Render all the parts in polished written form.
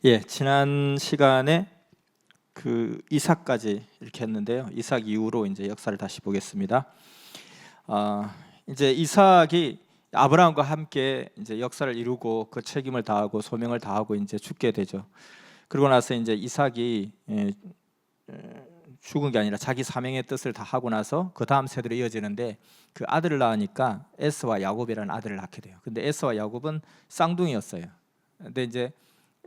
예, 지난 시간에 그 이삭까지 이렇게 했는데요. 이삭 이후로 이제 역사를 다시 보겠습니다. 이제 이삭이 아브라함과 함께 이제 역사를 이루고 그 책임을 다하고 소명을 다하고 이제 죽게 되죠. 그러고 나서 이제 이삭이 죽은 게 아니라 자기 사명의 뜻을 다 하고 나서 그 다음 세대로 이어지는데 그 아들을 낳으니까 에서와 야곱이라는 아들을 낳게 돼요. 근데 에서와 야곱은 쌍둥이였어요. 근데 이제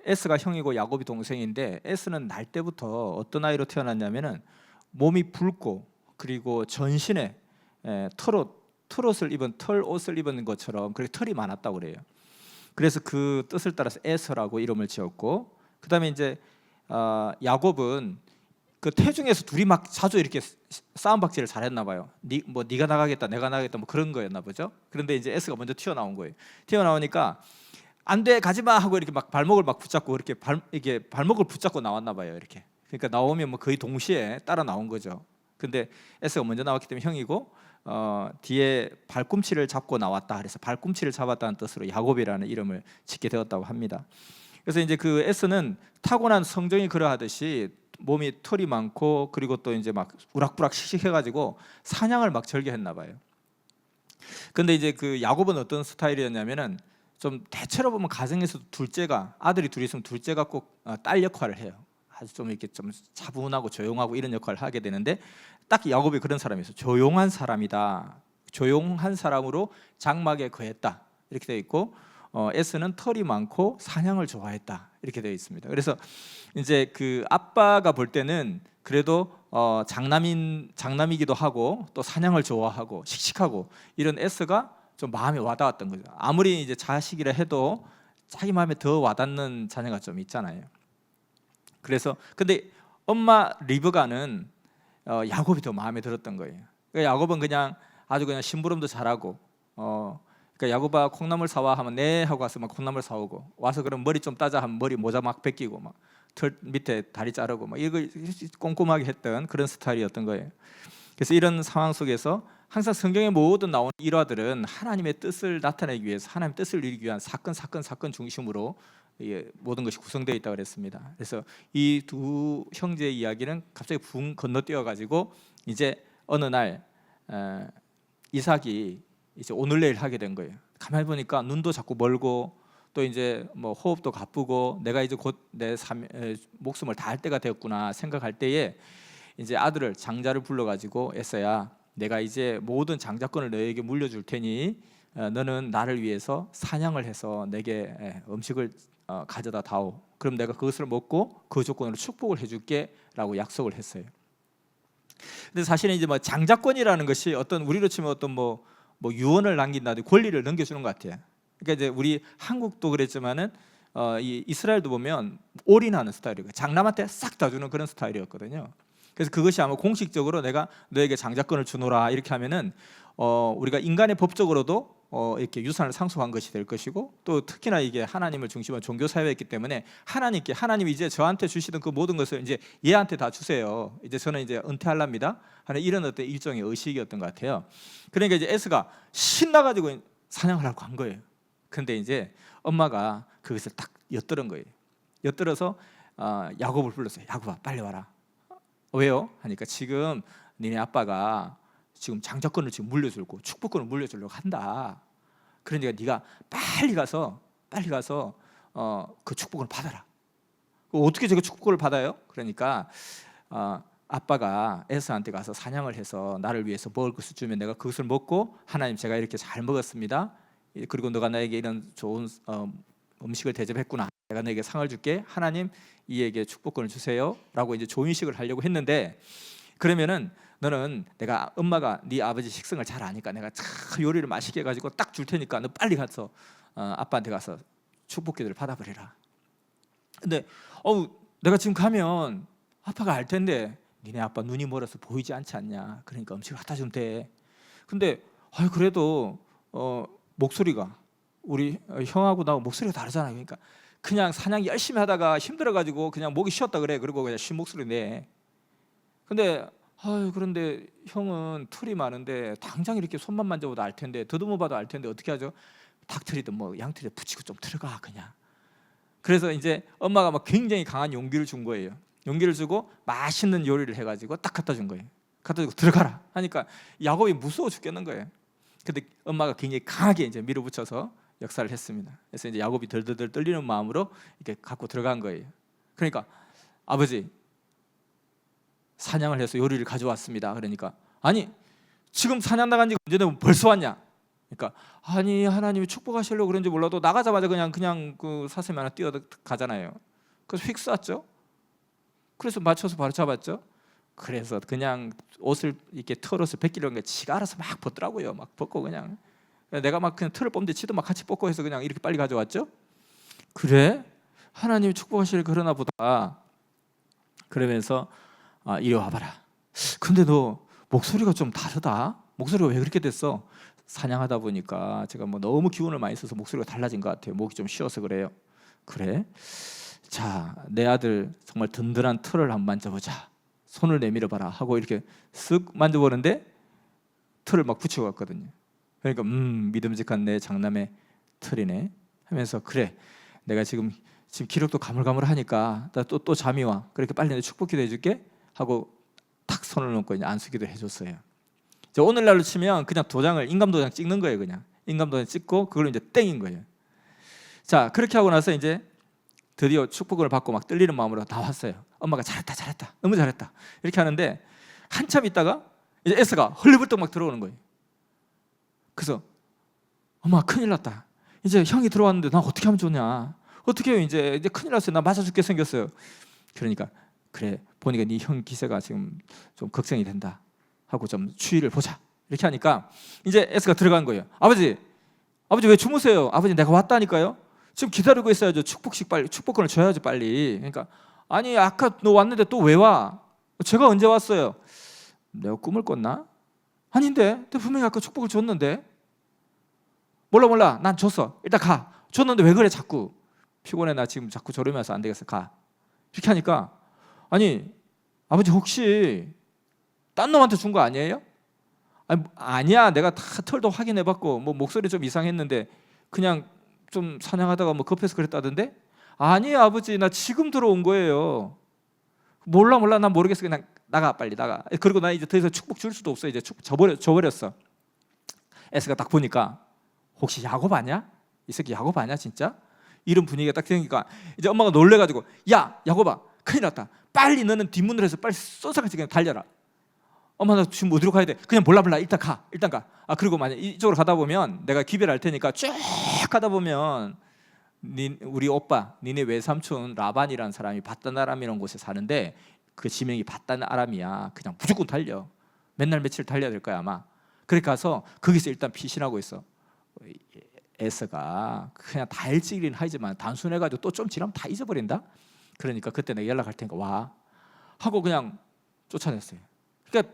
에스가 형이고 야곱이 동생인데 에스는 날 때부터 어떤 아이로 태어났냐면은 몸이 붉고 그리고 전신에 털옷을 입은 털옷을 입은 것처럼 그렇게 털이 많았다고 그래요. 그래서 그 뜻을 따라서 에서라고 이름을 지었고, 그다음에 이제 야곱은 그 태중에서 둘이 막 자주 이렇게 싸움박질을 잘했나 봐요. 네가 나가겠다, 내가 나가겠다, 뭐 그런 거였나 보죠. 그런데 이제 에스가 먼저 튀어나온 거예요. 튀어나오니까 안 돼, 가지 마 하고 이렇게 막 발목을 막 붙잡고 이게 발목을 붙잡고 나왔나 봐요. 이렇게. 그러니까 나오면 뭐 거의 동시에 따라 나온 거죠. 근데 에스가 먼저 나왔기 때문에 형이고 뒤에 발꿈치를 잡고 나왔다. 그래서 발꿈치를 잡았다는 뜻으로 야곱이라는 이름을 짓게 되었다고 합니다. 그래서 이제 그 에스는 타고난 성정이 그러하듯이 몸이 털이 많고 그리고 또 이제 막 우락부락 씩씩해가지고 사냥을 막 즐겨했나 봐요. 근데 이제 그 야곱은 어떤 스타일이었냐면은 좀 대체로 보면 가정에서도 둘째가, 아들이 둘이 있으면 둘째가 꼭 딸 역할을 해요. 아주 좀 이렇게 좀 차분하고 조용하고 이런 역할을 하게 되는데 딱 야곱이 그런 사람이었어요. 조용한 사람이다. 조용한 사람으로 장막에 거했다. 이렇게 되어 있고 에스는 털이 많고 사냥을 좋아했다. 이렇게 되어 있습니다. 그래서 이제 그 아빠가 볼 때는 그래도 장남이기도 하고 또 사냥을 좋아하고 씩씩하고 이런 에스가 좀 마음에 와닿았던 거죠. 아무리 이제 자식이라 해도 자기 마음에 더 와닿는 자녀가 좀 있잖아요. 그래서 근데 엄마 리브가는 야곱이 더 마음에 들었던 거예요. 그러니까 야곱은 그냥 아주 그냥 심부름도 잘하고 그러니까 야곱아 콩나물 사와 하면 네 하고 와서 막 콩나물 사오고 와서 그럼 머리 좀 따자 하면 머리 모자 막 벗기고 막 털 밑에 다리 자르고 막 이거 꼼꼼하게 했던 그런 스타일이었던 거예요. 그래서 이런 상황 속에서 항상 성경에 모든 나오는 일화들은 하나님의 뜻을 나타내기 위해서 하나님의 뜻을 이루기 위한 사건 중심으로 모든 것이 구성되어 있다고 그랬습니다. 그래서 이 두 형제의 이야기는 갑자기 붕 건너뛰어 가지고 이제 어느 날 이삭이 이제 오늘 내일 하게 된 거예요. 가만히 보니까 눈도 자꾸 멀고 또 이제 뭐 호흡도 가쁘고 내가 이제 곧 내 목숨을 다할 때가 되었구나 생각할 때에 이제 아들을 장자를 불러가지고 에서야 내가 이제 모든 장자권을 너에게 물려줄 테니 너는 나를 위해서 사냥을 해서 내게 음식을 가져다 다오. 그럼 내가 그것을 먹고 그 조건으로 축복을 해줄게 라고 약속을 했어요. 근데 사실은 이제 뭐 장자권이라는 것이 어떤 우리로 치면 어떤 뭐 유언을 남긴다든지 권리를 넘겨주는 것 같아요. 그러니까 이제 우리 한국도 그랬지만은 이 이스라엘도 보면 올인하는 스타일이고 장남한테 싹 다 주는 그런 스타일이었거든요. 그래서 그것이 아마 공식적으로 내가 너에게 장자권을 주노라 이렇게 하면은 우리가 인간의 법적으로도 이렇게 유산을 상속한 것이 될 것이고 또 특히나 이게 하나님을 중심으로 종교 사회였기 때문에 하나님이 이제 저한테 주시던 그 모든 것을 이제 얘한테 다 주세요. 이제 저는 이제 은퇴할랍니다 하는 이런 어떤 일종의 의식이었던 것 같아요. 그러니까 이제 에스가 신나가지고 사냥을 하고 간 거예요. 근데 이제 엄마가 그것을 딱 엿들은 거예요. 엿들어서 야곱을 불렀어요. 야곱아 빨리 와라. 왜요? 하니까 지금 니네 아빠가 지금 장자권을 지금 물려주고 축복권을 물려주려고 한다. 그러니까 네가 빨리 가서 그 축복을 받아라. 어떻게 제가 축복을 받아요? 그러니까 아빠가 에서한테 가서 사냥을 해서 나를 위해서 먹을 것을 주면 내가 그것을 먹고 하나님 제가 이렇게 잘 먹었습니다. 그리고 너가 나에게 이런 좋은 음식을 대접했구나. 내가 너에게 상을 줄게. 하나님 이에게 축복권을 주세요. 라고 이제 조인식을 하려고 했는데 그러면은 너는 내가 엄마가 네 아버지 식성을 잘 아니까 내가 참 요리를 맛있게 해가지고 딱 줄 테니까 너 빨리 가서 아빠한테 가서 축복 기도를 받아버리라. 근데 내가 지금 가면 아빠가 알 텐데 니네 아빠 눈이 멀어서 보이지 않지 않냐. 그러니까 음식을 갖다 주면 돼. 근데 그래도 목소리가 우리 형하고 나하고 목소리가 다르잖아요. 그러니까 그냥 사냥 열심히 하다가 힘들어가지고 그냥 목이 쉬었다 그래. 그리고 그냥 쉰 목소리 내. 근데 그런데 형은 털이 많은데 당장 이렇게 손만 만져봐도 알 텐데 더듬어 봐도 알 텐데 어떻게 하죠? 닭털이든 뭐 양털이든 붙이고 좀 들어가 그냥. 그래서 이제 엄마가 막 굉장히 강한 용기를 준 거예요. 용기를 주고 맛있는 요리를 해가지고 딱 갖다 준 거예요. 갖다 주고 들어가라 하니까 야곱이 무서워 죽겠는 거예요. 근데 엄마가 굉장히 강하게 이제 밀어붙여서 역사를 했습니다. 그래서 이제 야곱이 덜덜덜 떨리는 마음으로 이렇게 갖고 들어간 거예요. 그러니까 아버지 사냥을 해서 요리를 가져왔습니다. 그러니까 아니 지금 사냥 나간 지 언제 되면 벌써 왔냐? 그러니까 아니 하나님이 축복하시려고 그런지 몰라도 나가자마자 그냥 그 사슴이 하나 뛰어가잖아요. 그래서 휙 쐈죠. 그래서 맞춰서 바로 잡았죠. 그래서 그냥 옷을 이렇게 털옷을 벗기려는 게 지가 알아서 막 벗더라고요. 막 벗고 그냥 내가 막 그냥 털을 뽑는데 지도 막 같이 뽑고 해서 그냥 이렇게 빨리 가져왔죠. 그래? 하나님이 축복하실 그러나 보다. 그러면서 이리 와봐라. 근데 너 목소리가 좀 다르다. 목소리가 왜 그렇게 됐어? 사냥하다 보니까 제가 뭐 너무 기운을 많이 써서 목소리가 달라진 것 같아요. 목이 좀 쉬어서 그래요. 그래? 자, 내 아들 정말 든든한 털을 한번 만져보자. 손을 내밀어 봐라 하고 이렇게 쓱 만져보는데 털을 막 붙이고 갔거든요. 그러니까 믿음직한 내 장남의 털이네 하면서 그래 내가 지금 기력도 가물가물하니까 또 잠이 와. 그렇게 빨리 내 축복기도 해줄게 하고 탁 손을 놓고 이제 안수기도 해줬어요. 이제 오늘날로 치면 그냥 도장을 인감도장 찍는 거예요. 그냥 인감도장 찍고 그걸로 이제 땡인 거예요. 자 그렇게 하고 나서 이제 드디어 축복을 받고 막 떨리는 마음으로 나왔어요. 엄마가 잘했다 너무 잘했다 이렇게 하는데 한참 있다가 이제 에스가 헐레벌떡 막 들어오는 거예요. 그래서 엄마 큰일 났다. 이제 형이 들어왔는데 나 어떻게 하면 좋냐. 어떻게 해요 이제 큰일 났어요. 나 맞아 죽게 생겼어요. 그러니까 그래 보니까 네 형 기세가 지금 좀 걱정이 된다 하고 좀 추이를 보자. 이렇게 하니까 이제 에스가 들어간 거예요. 아버지 왜 주무세요? 아버지 내가 왔다니까요. 지금 기다리고 있어야죠. 축복권을 줘야죠 빨리. 그러니까 아니 아까 너 왔는데 또 왜 와? 제가 언제 왔어요? 내가 꿈을 꿨나? 아닌데 내가 분명히 아까 축복을 줬는데. 몰라 난 줬어. 일단 가. 줬는데 왜 그래 자꾸. 피곤해 나 지금 자꾸 졸으면서 안 되겠어. 가. 이렇게 하니까 아니 아버지 혹시 딴 놈한테 준 거 아니에요? 아니야 내가 다 털도 확인해봤고 뭐 목소리 좀 이상했는데 그냥 좀 사냥하다가 뭐 급해서 그랬다던데? 아니에요 아버지 나 지금 들어온 거예요. 몰라 난 모르겠어. 그냥 나가 빨리 나가. 그리고 나 이제 더 이상 축복 줄 수도 없어. 이제 축복 줘버렸어. 에스가 딱 보니까 혹시 야곱 아니야? 이 새끼 야곱 아니야 진짜? 이런 분위기가 딱 생기니까 이제 엄마가 놀래가지고 야 야곱아 큰일 났다. 빨리 너는 뒷문으로 해서 빨리 쏜사같이 그냥 달려라. 엄마 나 지금 어디로 가야 돼? 그냥 몰라 일단 가. 그리고 만약 이쪽으로 가다 보면 내가 기별할 테니까 쭉 가다 보면 우리 오빠 니네 외삼촌 라반이라는 사람이 바단 아람이라는 곳에 사는데 그 지명이 바단 아람이야. 그냥 무조건 달려. 맨날 며칠 달려야 될 거야 아마. 그렇게 가서 거기서 일단 피신하고 있어. 에서가 그냥 다 일찍이긴 하지만 단순해가지고 또 좀 지나면 다 잊어버린다. 그러니까 그때 내가 연락할 테니까 와 하고 그냥 쫓아냈어요. 그러니까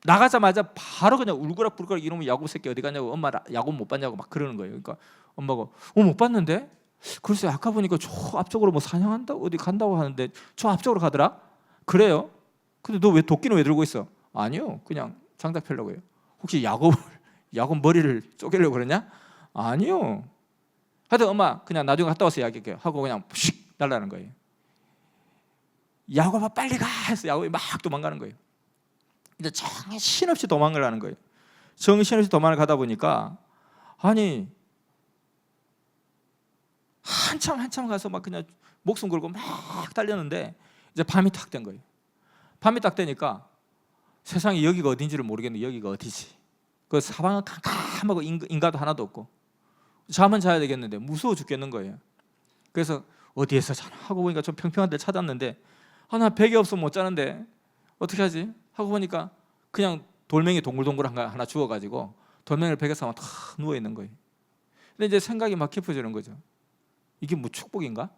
나가자마자 바로 그냥 울그락불그락 이놈의 야곱 새끼 어디 갔냐고 엄마 야곱 못 봤냐고 막 그러는 거예요. 그러니까 엄마가 못 봤는데 글쎄 아까 보니까 저 앞쪽으로 뭐 사냥한다고 어디 간다고 하는데 저 앞쪽으로 가더라. 그래요? 근데 너 왜 도끼는 왜 들고 있어? 아니요 그냥 장작 펴려고요. 혹시 야곱 머리를 쪼개려고 그러냐? 아니요. 하여튼 엄마 그냥 나중에 갔다 와서 이야기할게요 하고 그냥 슉 날라가는 거예요. 야곱아 빨리 가 해서 야곱이 막 도망가는 거예요. 근데 정신없이 도망을 하는 거예요. 정신없이 도망을 가다 보니까 아니 한참 가서 막 그냥 목숨 걸고 막 달렸는데 이제 밤이 딱 된 거예요. 밤이 딱 되니까 세상에 여기가 어딘지를 모르겠는데 여기가 어디지? 그 사방은 캄캄하고 인가도 하나도 없고 잠은 자야 되겠는데 무서워 죽겠는 거예요. 그래서 어디에서 자나 하고 보니까 좀 평평한 데를 찾았는데 나 베개 없으면 못 자는데 어떻게 하지? 하고 보니까 그냥 돌멩이 동글동글한 거 하나 주워가지고 돌멩이를 베개 삼아 탁 누워 있는 거예요. 근데 이제 생각이 막 깊어지는 거죠. 이게 뭐 축복인가?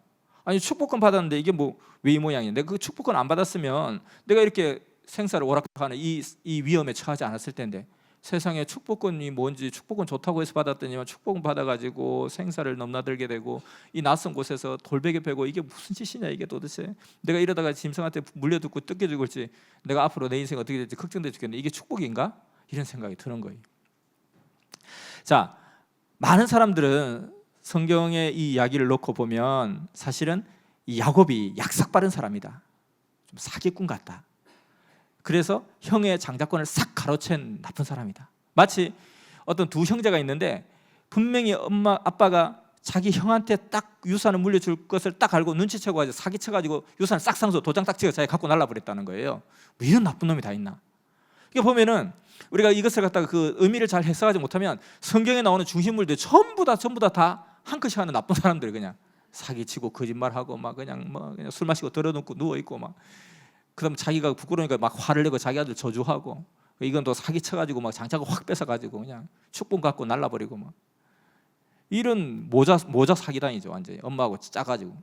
아니 축복권 받았는데 이게 뭐 왜 이 모양이야? 내가 그 축복권 안 받았으면 내가 이렇게 생사를 오락가는 이 위험에 처하지 않았을 텐데 세상에 축복권이 뭔지 축복권 좋다고 해서 받았더니만 축복권 받아가지고 생사를 넘나들게 되고 이 낯선 곳에서 돌베개 베고 이게 무슨 짓이냐 이게 도대체 내가 이러다가 짐승한테 물려듣고 뜯겨 죽을지 내가 앞으로 내 인생 어떻게 될지 걱정돼 죽겠는데 이게 축복인가? 이런 생각이 드는 거예요. 자, 많은 사람들은 성경의 이 이야기를 놓고 보면 사실은 이 야곱이 약삭 빠른 사람이다. 좀 사기꾼 같다. 그래서 형의 장자권을 싹 가로챈 나쁜 사람이다. 마치 어떤 두 형제가 있는데 분명히 엄마 아빠가 자기 형한테 딱 유산을 물려줄 것을 딱 알고 눈치채고 가지고 사기쳐가지고 유산을 싹 상서 도장 딱 찍어 자기 갖고 날라버렸다는 거예요. 뭐 이런 나쁜 놈이 다 있나? 이게 보면은 우리가 이것을 갖다가 그 의미를 잘 해석하지 못하면 성경에 나오는 중심물들 전부 다 한 컷이 하는 나쁜 사람들, 그냥 사기치고 거짓말하고 막 그냥 술 마시고 들어눕고 누워 있고 막 그다음 자기가 부끄러우니까 막 화를 내고 자기 아들 저주하고 이건 또 사기쳐가지고 막 장자가 확 뺏어가지고 그냥 축복 갖고 날라버리고 막 이런 모자 사기단이죠. 완전히 엄마하고 짜가지고.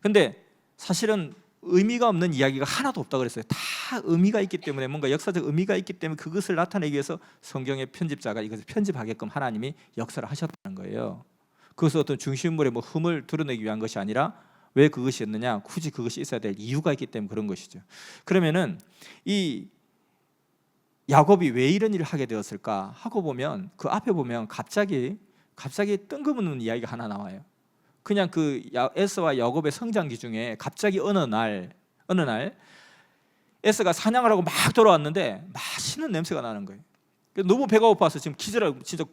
근데 사실은 의미가 없는 이야기가 하나도 없다 그랬어요. 다 의미가 있기 때문에, 뭔가 역사적 의미가 있기 때문에 그것을 나타내기 위해서 성경의 편집자가 이것을 편집하게끔 하나님이 역사를 하셨다는 거예요. 그것은 어떤 중심물의 흠을 드러내기 위한 것이 아니라 왜 그것이었느냐, 굳이 그것이 있어야 될 이유가 있기 때문에 그런 것이죠. 그러면은 이 야곱이 왜 이런 일을 하게 되었을까 하고 보면 그 앞에 보면 갑자기 뜬금없는 이야기가 하나 나와요. 그냥 그 에서와 야곱의 성장기 중에 갑자기 어느 날 에서가 사냥을 하고 막 돌아왔는데 맛있는 냄새가 나는 거예요. 너무 배가 고파서 지금 기절하고 진짜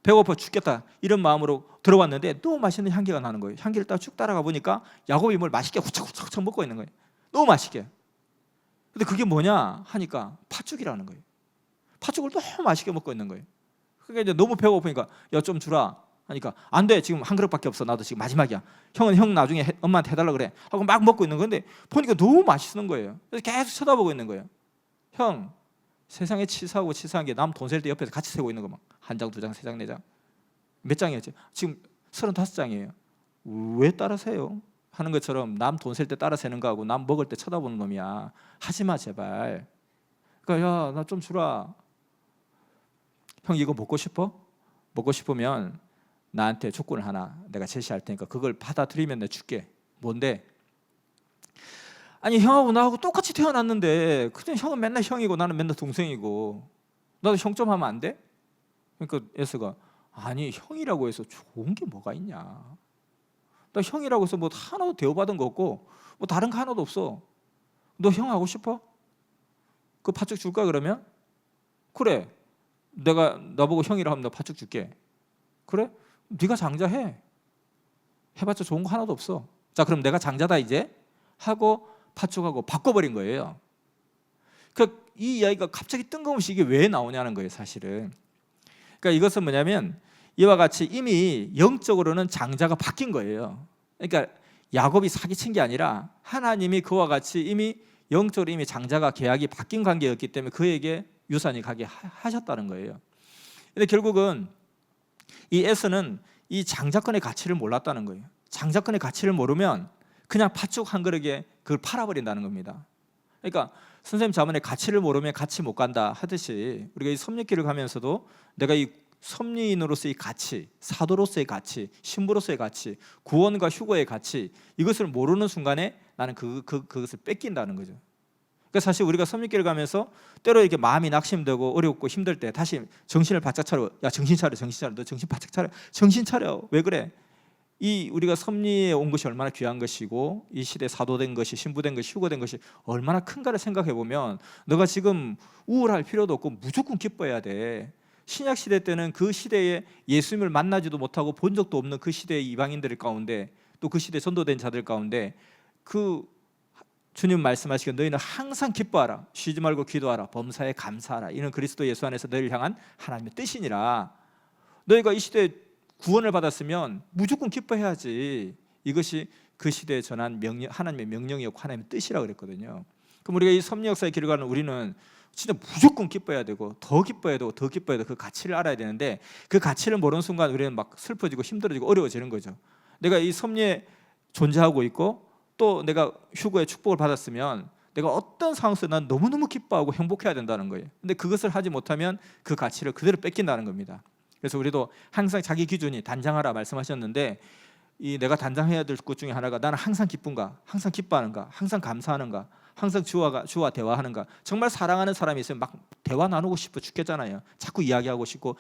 배고파 죽겠다 이런 마음으로 들어왔는데 너무 맛있는 향기가 나는 거예요. 향기를 쭉 따라가 보니까 야곱이 뭘 맛있게 후척후척 먹고 있는 거예요. 너무 맛있게. 근데 그게 뭐냐 하니까 팥죽이라는 거예요. 팥죽을 너무 맛있게 먹고 있는 거예요. 그게 이제 너무 배고프니까 야 좀 주라 하니까 안 돼, 지금 한 그릇밖에 없어, 나도 지금 마지막이야, 형은 형 나중에 엄마한테 해달라 그래 하고 막 먹고 있는 건데 보니까 너무 맛있는 거예요. 그래서 계속 쳐다보고 있는 거예요. 형, 세상에 치사한 게 남 돈 셀 때 옆에서 같이 세고 있는 거 막 한 장, 두 장, 세 장, 네 장, 몇 장이었지? 지금 35장이에요. 왜 따라 세요? 하는 것처럼 남 돈 셀 때 따라 세는 거하고 남 먹을 때 쳐다보는 놈이야. 하지마 제발. 그러니까 야 나 좀 주라. 형 이거 먹고 싶어? 먹고 싶으면 나한테 조건을 하나 내가 제시할 테니까 그걸 받아들이면 내가 줄게. 뭔데? 아니 형하고 나하고 똑같이 태어났는데 그냥 형은 맨날 형이고 나는 맨날 동생이고 나도 형 좀 하면 안 돼? 그러니까 에서가 아니 형이라고 해서 좋은 게 뭐가 있냐, 나 형이라고 해서 뭐 하나도 대우받은 거 없고 뭐 다른 거 하나도 없어. 너 형 하고 싶어? 그 팥죽 줄까 그러면? 그래, 내가 나보고 형이라 하면 나 팥죽 줄게. 그래? 네가 장자해. 해봤자 좋은 거 하나도 없어. 자 그럼 내가 장자다 이제 하고 팥죽하고 바꿔버린 거예요. 그러니까 이 이야기가 갑자기 뜬금없이 이게 왜 나오냐는 거예요 사실은. 그러니까 이것은 뭐냐면 이와 같이 이미 영적으로는 장자가 바뀐 거예요. 그러니까 야곱이 사기친 게 아니라 하나님이 그와 같이 이미 영적으로 이미 장자가 계약이 바뀐 관계였기 때문에 그에게 유산이 가게 하셨다는 거예요. 근데 결국은 이 에서는 이 장자권의 가치를 몰랐다는 거예요. 장자권의 가치를 모르면 그냥 팥죽 한 그릇에 그걸 팔아버린다는 겁니다. 그러니까 선생님 자문에 가치를 모르면 같이 못 간다 하듯이 우리가 이 섭리길을 가면서도 내가 이 섭리인으로서의 가치, 사도로서의 가치, 신부로서의 가치, 구원과 휴거의 가치, 이것을 모르는 순간에 나는 그것을 뺏긴다는 거죠. 그러니까 사실 우리가 섭리길을 가면서 때로 이렇게 마음이 낙심되고 어렵고 힘들 때 다시 정신을 바짝 차려. 야 정신 차려, 너 정신 바짝 차려, 정신 차려. 왜 그래? 이 우리가 섭리에 온 것이 얼마나 귀한 것이고 이 시대에 사도된 것이, 신부된 것이, 휴거된 것이 얼마나 큰가를 생각해 보면 너가 지금 우울할 필요도 없고 무조건 기뻐해야 돼. 신약 시대 때는 그 시대에 예수님을 만나지도 못하고 본 적도 없는 그 시대의 이방인들 가운데 또 그 시대에 전도된 자들 가운데 그 주님 말씀하시기를 너희는 항상 기뻐하라, 쉬지 말고 기도하라, 범사에 감사하라, 이는 그리스도 예수 안에서 너희를 향한 하나님의 뜻이니라. 너희가 이 시대에 구원을 받았으면 무조건 기뻐해야지. 이것이 그 시대에 전한 하나님의 명령이었고 하나님의 뜻이라고 그랬거든요. 그럼 우리가 이 섭리 역사의 길을 가는 우리는 진짜 무조건 기뻐해야 되고 더 기뻐해야 되고 더 기뻐해야 되고 그 가치를 알아야 되는데 그 가치를 모르는 순간 우리는 막 슬퍼지고 힘들어지고 어려워지는 거죠. 내가 이 섭리에 존재하고 있고 또 내가 휴거의 축복을 받았으면 내가 어떤 상황 속에서 난 너무너무 기뻐하고 행복해야 된다는 거예요. 근데 그것을 하지 못하면 그 가치를 그대로 뺏긴다는 겁니다. 그래서 우리도 항상 자기 기준이 단장하라 말씀하셨는데 이 내가 단장해야 될 것 중에 하나가 나는 항상 기쁜가, 항상 기뻐하는가, 항상 감사하는가, 항상 주와 대화하는가? 정말 사랑하는 사람이 있으면 막 대화 나누고 싶어 죽겠잖아요. 자꾸 이야기하고 싶고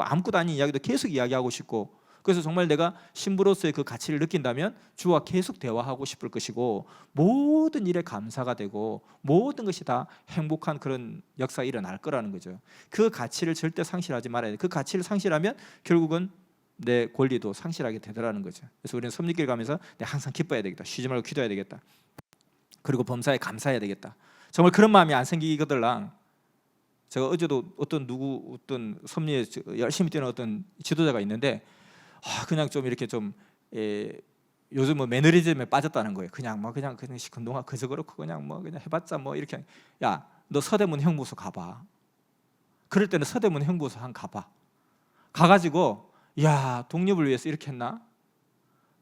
아무것도 아닌 이야기도 계속 이야기하고 싶고. 그래서 정말 내가 신부로서의 그 가치를 느낀다면 주와 계속 대화하고 싶을 것이고, 모든 일에 감사가 되고 모든 것이 다 행복한 그런 역사가 일어날 거라는 거죠. 그 가치를 절대 상실하지 말아야 돼. 그 가치를 상실하면 결국은 내 권리도 상실하게 되더라는 거죠. 그래서 우리는 섭리길 가면서 내가 항상 기뻐해야 되겠다, 쉬지 말고 기도해야 되겠다, 그리고 범사에 감사해야 되겠다. 정말 그런 마음이 안 생기거들랑, 제가 어제도 어떤 섭리에 열심히 뛰는 어떤 지도자가 있는데, 그냥 좀 이렇게 좀 요즘 뭐 매너리즘에 빠졌다는 거예요. 그냥 시큰둥하 그저 그렇고 그냥 해봤자 이렇게. 야, 너 서대문 형무소 가봐. 그럴 때는 서대문 형무소 한 가봐. 가가지고 야, 독립을 위해서 이렇게 했나?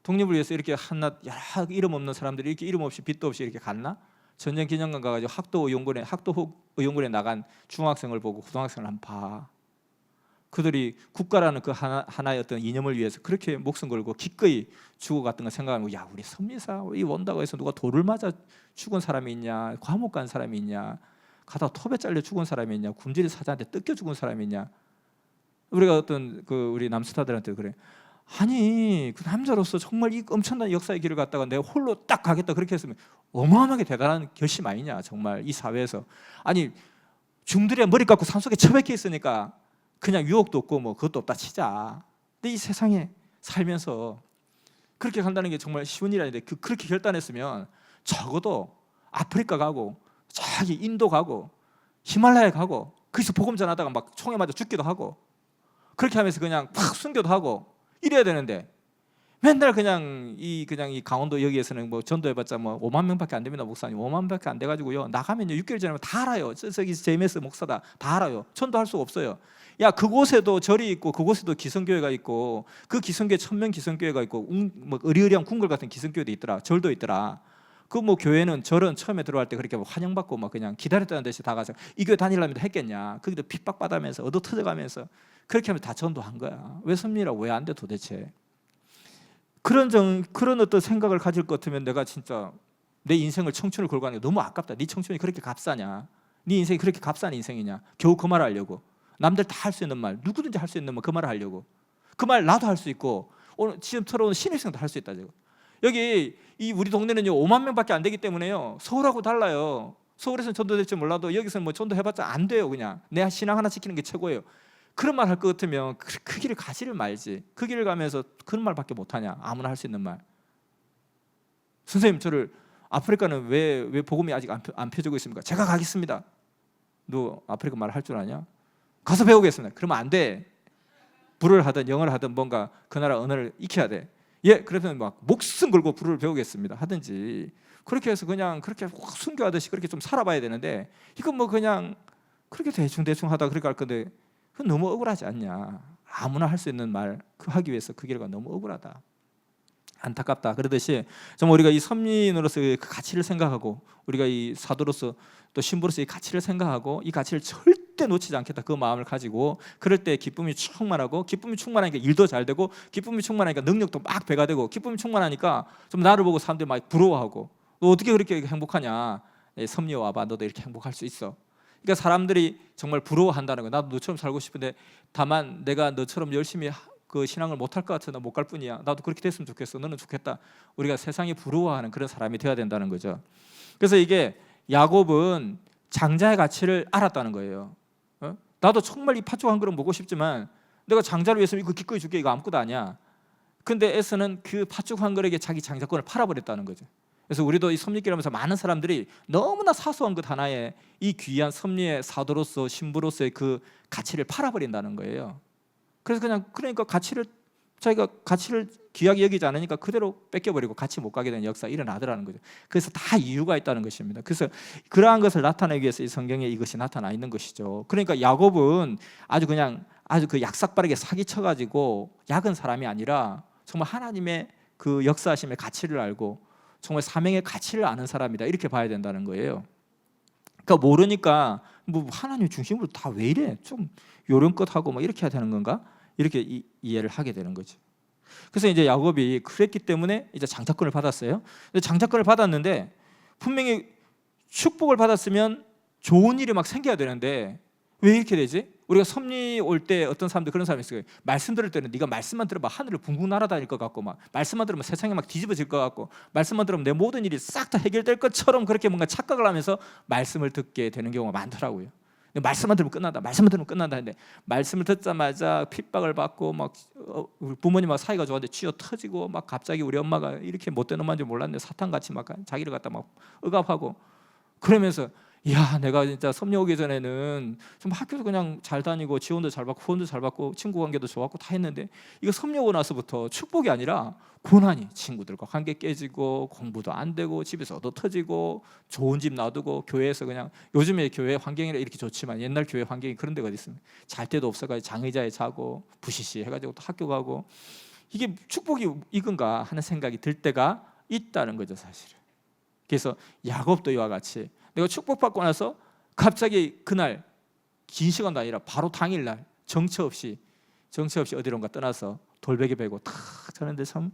독립을 위해서 이렇게 한낱 여러 이름 없는 사람들이 이렇게 이름 없이 빚도 없이 이렇게 갔나? 전쟁 기념관 가가지고 학도의용군에 나간 중학생을 보고 고등학생을 한번 봐. 그들이 국가라는 그 하나의 어떤 이념을 위해서 그렇게 목숨 걸고 기꺼이 죽어갔던 걸 생각하면, 야, 우리 섭리사 이 원다고 해서 누가 돌을 맞아 죽은 사람이 있냐, 감옥 간 사람이 있냐, 가다 톱에 잘려 죽은 사람이 있냐, 굶주린 사자한테 뜯겨 죽은 사람이 있냐. 우리가 어떤 우리 남스타들한테 그래. 아니, 그 남자로서 정말 이 엄청난 역사의 길을 갔다가 내가 홀로 딱 가겠다 그렇게 했으면 어마어마하게 대단한 결심 아니냐, 정말 이 사회에서. 아니, 중들의 머리 깎고 산속에 처박혀 있으니까 그냥 유혹도 없고 그것도 없다 치자. 근데 이 세상에 살면서 그렇게 간다는 게 정말 쉬운 일이 아닌데, 그렇게 결단했으면 적어도 아프리카 가고 저기 인도 가고 히말라야 가고 거기서 복음 전하다가 막 총에 맞아 죽기도 하고, 그렇게 하면서 그냥 팍 순교도 하고 이래야 되는데, 맨날 그냥 이 강원도 여기에서는 전도해봤자 5만 명밖에 안 됩니다. 목사님 5만 명밖에 안 돼가지고요, 나가면요 6개월 전에 다 알아요. 저기 제임스 목사다 다 알아요. 전도할 수가 없어요. 야, 그곳에도 절이 있고 그곳에도 기성교회가 있고, 그 기성교회 천명 기성교회가 있고 의리의리한 궁궐 같은 기성교회도 있더라. 절도 있더라. 그 교회는 절은 처음에 들어갈 때 그렇게 환영받고 그냥 기다렸다는 듯이 다 가서 이 교회 다니려면 했겠냐. 거기도 핍박받으면서 얻어 터져가면서 그렇게 하면 다 전도한 거야. 왜 섭리라고 왜 안 돼 도대체? 그런 어떤 생각을 가질 것 같으면 내가 진짜 내 인생을 청춘을 걸고 하는 게 너무 아깝다. 네 청춘이 그렇게 값싸냐? 네 인생이 그렇게 값싼 인생이냐? 겨우 그 말을 하려고. 남들 다 할 수 있는 말, 누구든지 할 수 있는 말, 그 말을 하려고. 그 말 나도 할 수 있고 오늘 지금 들어오는 신입생도 할 수 있다. 지금 여기 우리 동네는요 5만 명밖에 안 되기 때문에요, 서울하고 달라요. 서울에서는 전도될지 몰라도 여기서는 전도해봤자 안 돼요. 그냥 내 신앙 하나 지키는 게 최고예요. 그런 말 할 것 같으면 그 길을 가지를 말지. 그 길을 가면서 그런 말밖에 못하냐? 아무나 할 수 있는 말. 선생님, 저를 아프리카는 왜 복음이 아직 안 펴지고 있습니까? 제가 가겠습니다. 너 아프리카 말 할 줄 아냐? 가서 배우겠습니다. 그러면 안 돼. 불을 하든 영어를 하든 뭔가 그 나라 언어를 익혀야 돼. 예, 그러면 목숨 걸고 불을 배우겠습니다 하든지, 그렇게 해서 그냥 그렇게 순교하듯이 그렇게 좀 살아봐야 되는데, 이건 그냥 그렇게 대충 하다 그렇게 할 건데, 그건 너무 억울하지 않냐? 아무나 할 수 있는 말 하기 위해서 그 길가 너무 억울하다, 안타깝다. 그러듯이 정말 우리가 이 선민으로서 그 가치를 생각하고, 우리가 이 사도로서 또 신부로서 이 가치를 생각하고, 이 가치를 절대 놓치지 않겠다 그 마음을 가지고, 그럴 때 기쁨이 충만하고, 기쁨이 충만하니까 일도 잘 되고, 기쁨이 충만하니까 능력도 막 배가 되고, 기쁨이 충만하니까 좀 나를 보고 사람들이 막 부러워하고, 너 어떻게 그렇게 행복하냐? 섭리 와봐, 너도 이렇게 행복할 수 있어. 그러니까 사람들이 정말 부러워한다는 거야. 나도 너처럼 살고 싶은데, 다만 내가 너처럼 열심히 그 신앙을 못할 것 같아. 나 못 갈 뿐이야. 나도 그렇게 됐으면 좋겠어. 너는 좋겠다. 우리가 세상이 부러워하는 그런 사람이 되어야 된다는 거죠. 그래서 이게 야곱은 장자의 가치를 알았다는 거예요. 나도 정말 이 팥죽 한 그릇 먹고 싶지만 내가 장자를 위해서 이거 기꺼이 줄게, 이거 아무것도 아니야. 근데 에서는 그 팥죽 한 그릇에 자기 장자권을 팔아버렸다는 거죠. 그래서 우리도 이 섭리길 하면서 많은 사람들이 너무나 사소한 것 하나에 이 귀한 섭리의 사도로서 신부로서의 그 가치를 팔아버린다는 거예요. 그래서 그러니까 자기가 가치를 귀하게 여기지 않으니까 그대로 뺏겨버리고 같이 못 가게 되는 역사가 일어나더라는 거죠. 그래서 다 이유가 있다는 것입니다. 그래서 그러한 것을 나타내기 위해서 이 성경에 이것이 나타나 있는 것이죠. 그러니까 야곱은 아주 그 약삭빠르게 사기쳐가지고 약은 사람이 아니라 정말 하나님의 그 역사하심의 가치를 알고 정말 사명의 가치를 아는 사람이다, 이렇게 봐야 된다는 거예요. 그러니까 모르니까 하나님 중심으로 다 왜 이래? 좀 요령껏 하고 이렇게 해야 되는 건가? 이렇게 이해를 하게 되는 거죠. 그래서 이제 야곱이 그랬기 때문에 이제 장자권을 받았어요. 근데 장자권을 받았는데 분명히 축복을 받았으면 좋은 일이 막 생겨야 되는데 왜 이렇게 되지? 우리가 섭리 올 때 어떤 사람들 그런 사람이 있어요. 말씀 들을 때는 네가 말씀만 들어봐 하늘을 붕붕 날아다닐 것 같고, 막 말씀만 들으면 세상이 막 뒤집어질 것 같고, 말씀만 들으면 내 모든 일이 싹 다 해결될 것처럼 그렇게 뭔가 착각을 하면서 말씀을 듣게 되는 경우가 많더라고요. 근데 말씀만 들으면 끝난다, 말씀만 들으면 끝난다 했는데 말씀을 듣자마자 핍박을 받고 막 우리 부모님하고 사이가 좋았는데 쥐어 터지고, 막 갑자기 우리 엄마가 이렇게 못된 엄마인지 몰랐는데 사탄같이 막 자기를 갖다 막 억압하고, 그러면서 야, 내가 진짜 섭리 오기 전에는 좀 학교도 그냥 잘 다니고 지원도 잘 받고 후원도 잘 받고 친구 관계도 좋았고 다 했는데 이거 섭리 오고 나서부터 축복이 아니라 고난이, 친구들과 관계 깨지고 공부도 안 되고 집에서 얻어 터지고 좋은 집 놔두고 교회에서 그냥, 요즘에 교회 환경이 이렇게 좋지만 옛날 교회 환경이 그런 데가 어디 있습니까? 잘 데도 없어가지고 장의자에 자고 부시시 해가지고 또 학교 가고, 이게 축복이 이건가 하는 생각이 들 때가 있다는 거죠, 사실은. 그래서 야곱도 이와 같이 내가 축복받고 나서 갑자기 그날 긴 시간도 아니라 바로 당일날 정처 없이 어디론가 떠나서 돌베개 베고 탁 자는데 참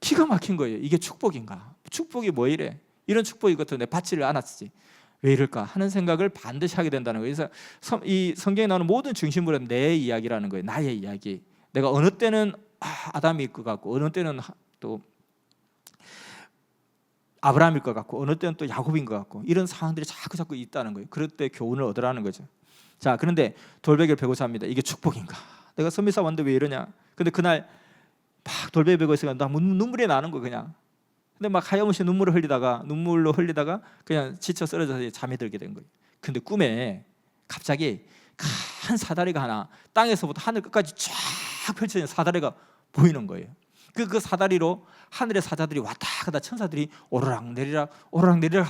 기가 막힌 거예요. 이게 축복인가? 축복이 뭐 이래? 이런 축복이 것도 내 받지를 않았지. 왜 이럴까 하는 생각을 반드시 하게 된다는 거예요. 그래서 이 성경에 나오는 모든 중심부는 내 이야기라는 거예요. 나의 이야기. 내가 어느 때는 아담일 것 같고 어느 때는 또 아브라함일 것 같고 어느 때는 또 야곱인 것 같고, 이런 상황들이 자꾸 있다는 거예요. 그럴 때 교훈을 얻으라는 거죠. 자, 그런데 돌베개를 베고 잡니다. 이게 축복인가? 내가 선미사 왔는데 왜 이러냐? 근데 그날 막 돌베개 베고 있으니까 나 눈물이 나는 거 그냥. 근데 막 하염없이 눈물로 흘리다가 그냥 지쳐 쓰러져서 잠이 들게 된 거예요. 근데 꿈에 갑자기 큰 사다리가 하나 땅에서부터 하늘 끝까지 쫙 펼쳐진 사다리가 보이는 거예요. 그 사다리로 하늘의 사자들이 왔다 갔다 천사들이 오르락 내리락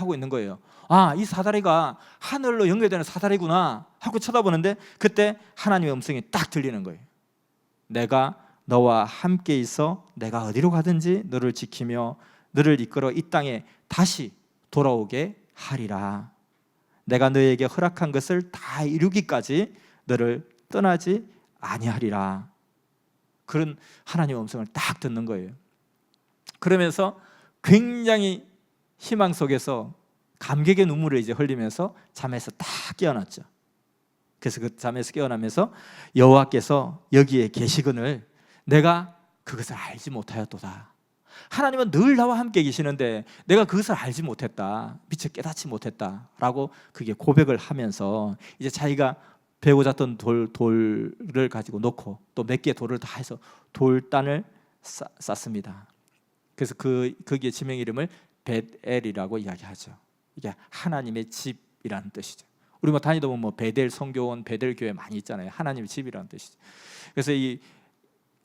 하고 있는 거예요. 아, 이 사다리가 하늘로 연결되는 사다리구나 하고 쳐다보는데 그때 하나님의 음성이 딱 들리는 거예요. 내가 너와 함께 있어 내가 어디로 가든지 너를 지키며 너를 이끌어 이 땅에 다시 돌아오게 하리라. 내가 너에게 허락한 것을 다 이루기까지 너를 떠나지 아니하리라. 그런 하나님의 음성을 딱 듣는 거예요. 그러면서 굉장히 희망 속에서 감격의 눈물을 이제 흘리면서 잠에서 딱 깨어났죠. 그래서 그 잠에서 깨어나면서 여호와께서 여기에 계시거늘 내가 그것을 알지 못하였도다. 하나님은 늘 나와 함께 계시는데 내가 그것을 알지 못했다, 미처 깨닫지 못했다라고 그게 고백을 하면서 이제 자기가 베고 잤던 돌을 가지고 놓고 또 몇 개의 돌을 다 해서 돌단을 쌓습니다. 그래서 거기에 지명 이름을 벳엘이라고 이야기하죠. 이게 하나님의 집이라는 뜻이죠. 우리 뭐 다니다 보면 뭐 베델 성교원, 베델 교회 많이 있잖아요. 하나님의 집이라는 뜻이죠. 그래서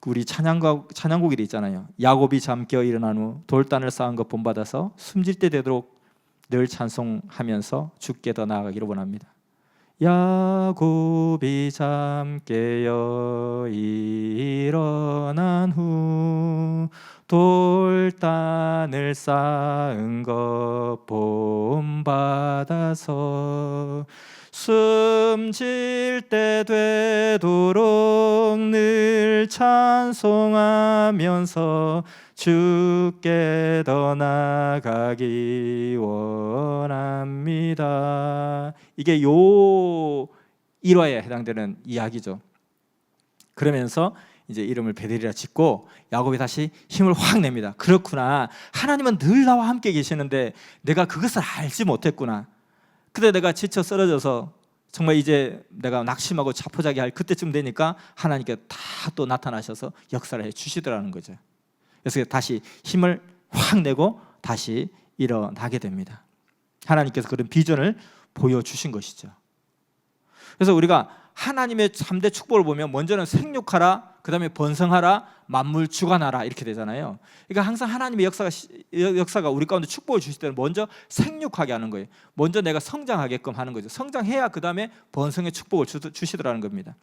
우리 찬양곡이 있잖아요. 야곱이 잠겨 일어난 후 돌단을 쌓은 것 본받아서 숨질 때 되도록 늘 찬송하면서 주께 더 나아가기를 원합니다. 야곱이 잠 깨어 일어난 후 돌단을 쌓은 것 본받아서 숨질 때 되도록 늘 찬송하면서 주께 더 나가기 원합니다. 이게 요 일화에 해당되는 이야기죠. 그러면서 이제 이름을 베델이라 짓고 야곱이 다시 힘을 확 냅니다. 그렇구나, 하나님은 늘 나와 함께 계시는데 내가 그것을 알지 못했구나. 그때 내가 지쳐 쓰러져서 정말 이제 내가 낙심하고 자포자기할 그때쯤 되니까 하나님께 다 또 나타나셔서 역사를 해 주시더라는 거죠. 그래서 다시 힘을 확 내고 다시 일어나게 됩니다. 하나님께서 그런 비전을 보여주신 것이죠. 그래서 우리가 하나님의 3대 축복을 보면 먼저는 생육하라, 그 다음에 번성하라, 만물 주관하라 이렇게 되잖아요. 그러니까 항상 하나님의 역사가 우리 가운데 축복을 주실 때는 먼저 생육하게 하는 거예요. 먼저 내가 성장하게끔 하는 거죠. 성장해야 그 다음에 번성의 축복을 주시더라는 겁니다.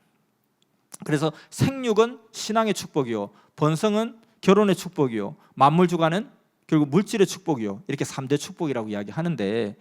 그래서 생육은 신앙의 축복이요, 번성은 결혼의 축복이요, 만물 주관은 결국 물질의 축복이요, 이렇게 3대 축복이라고 이야기하는데,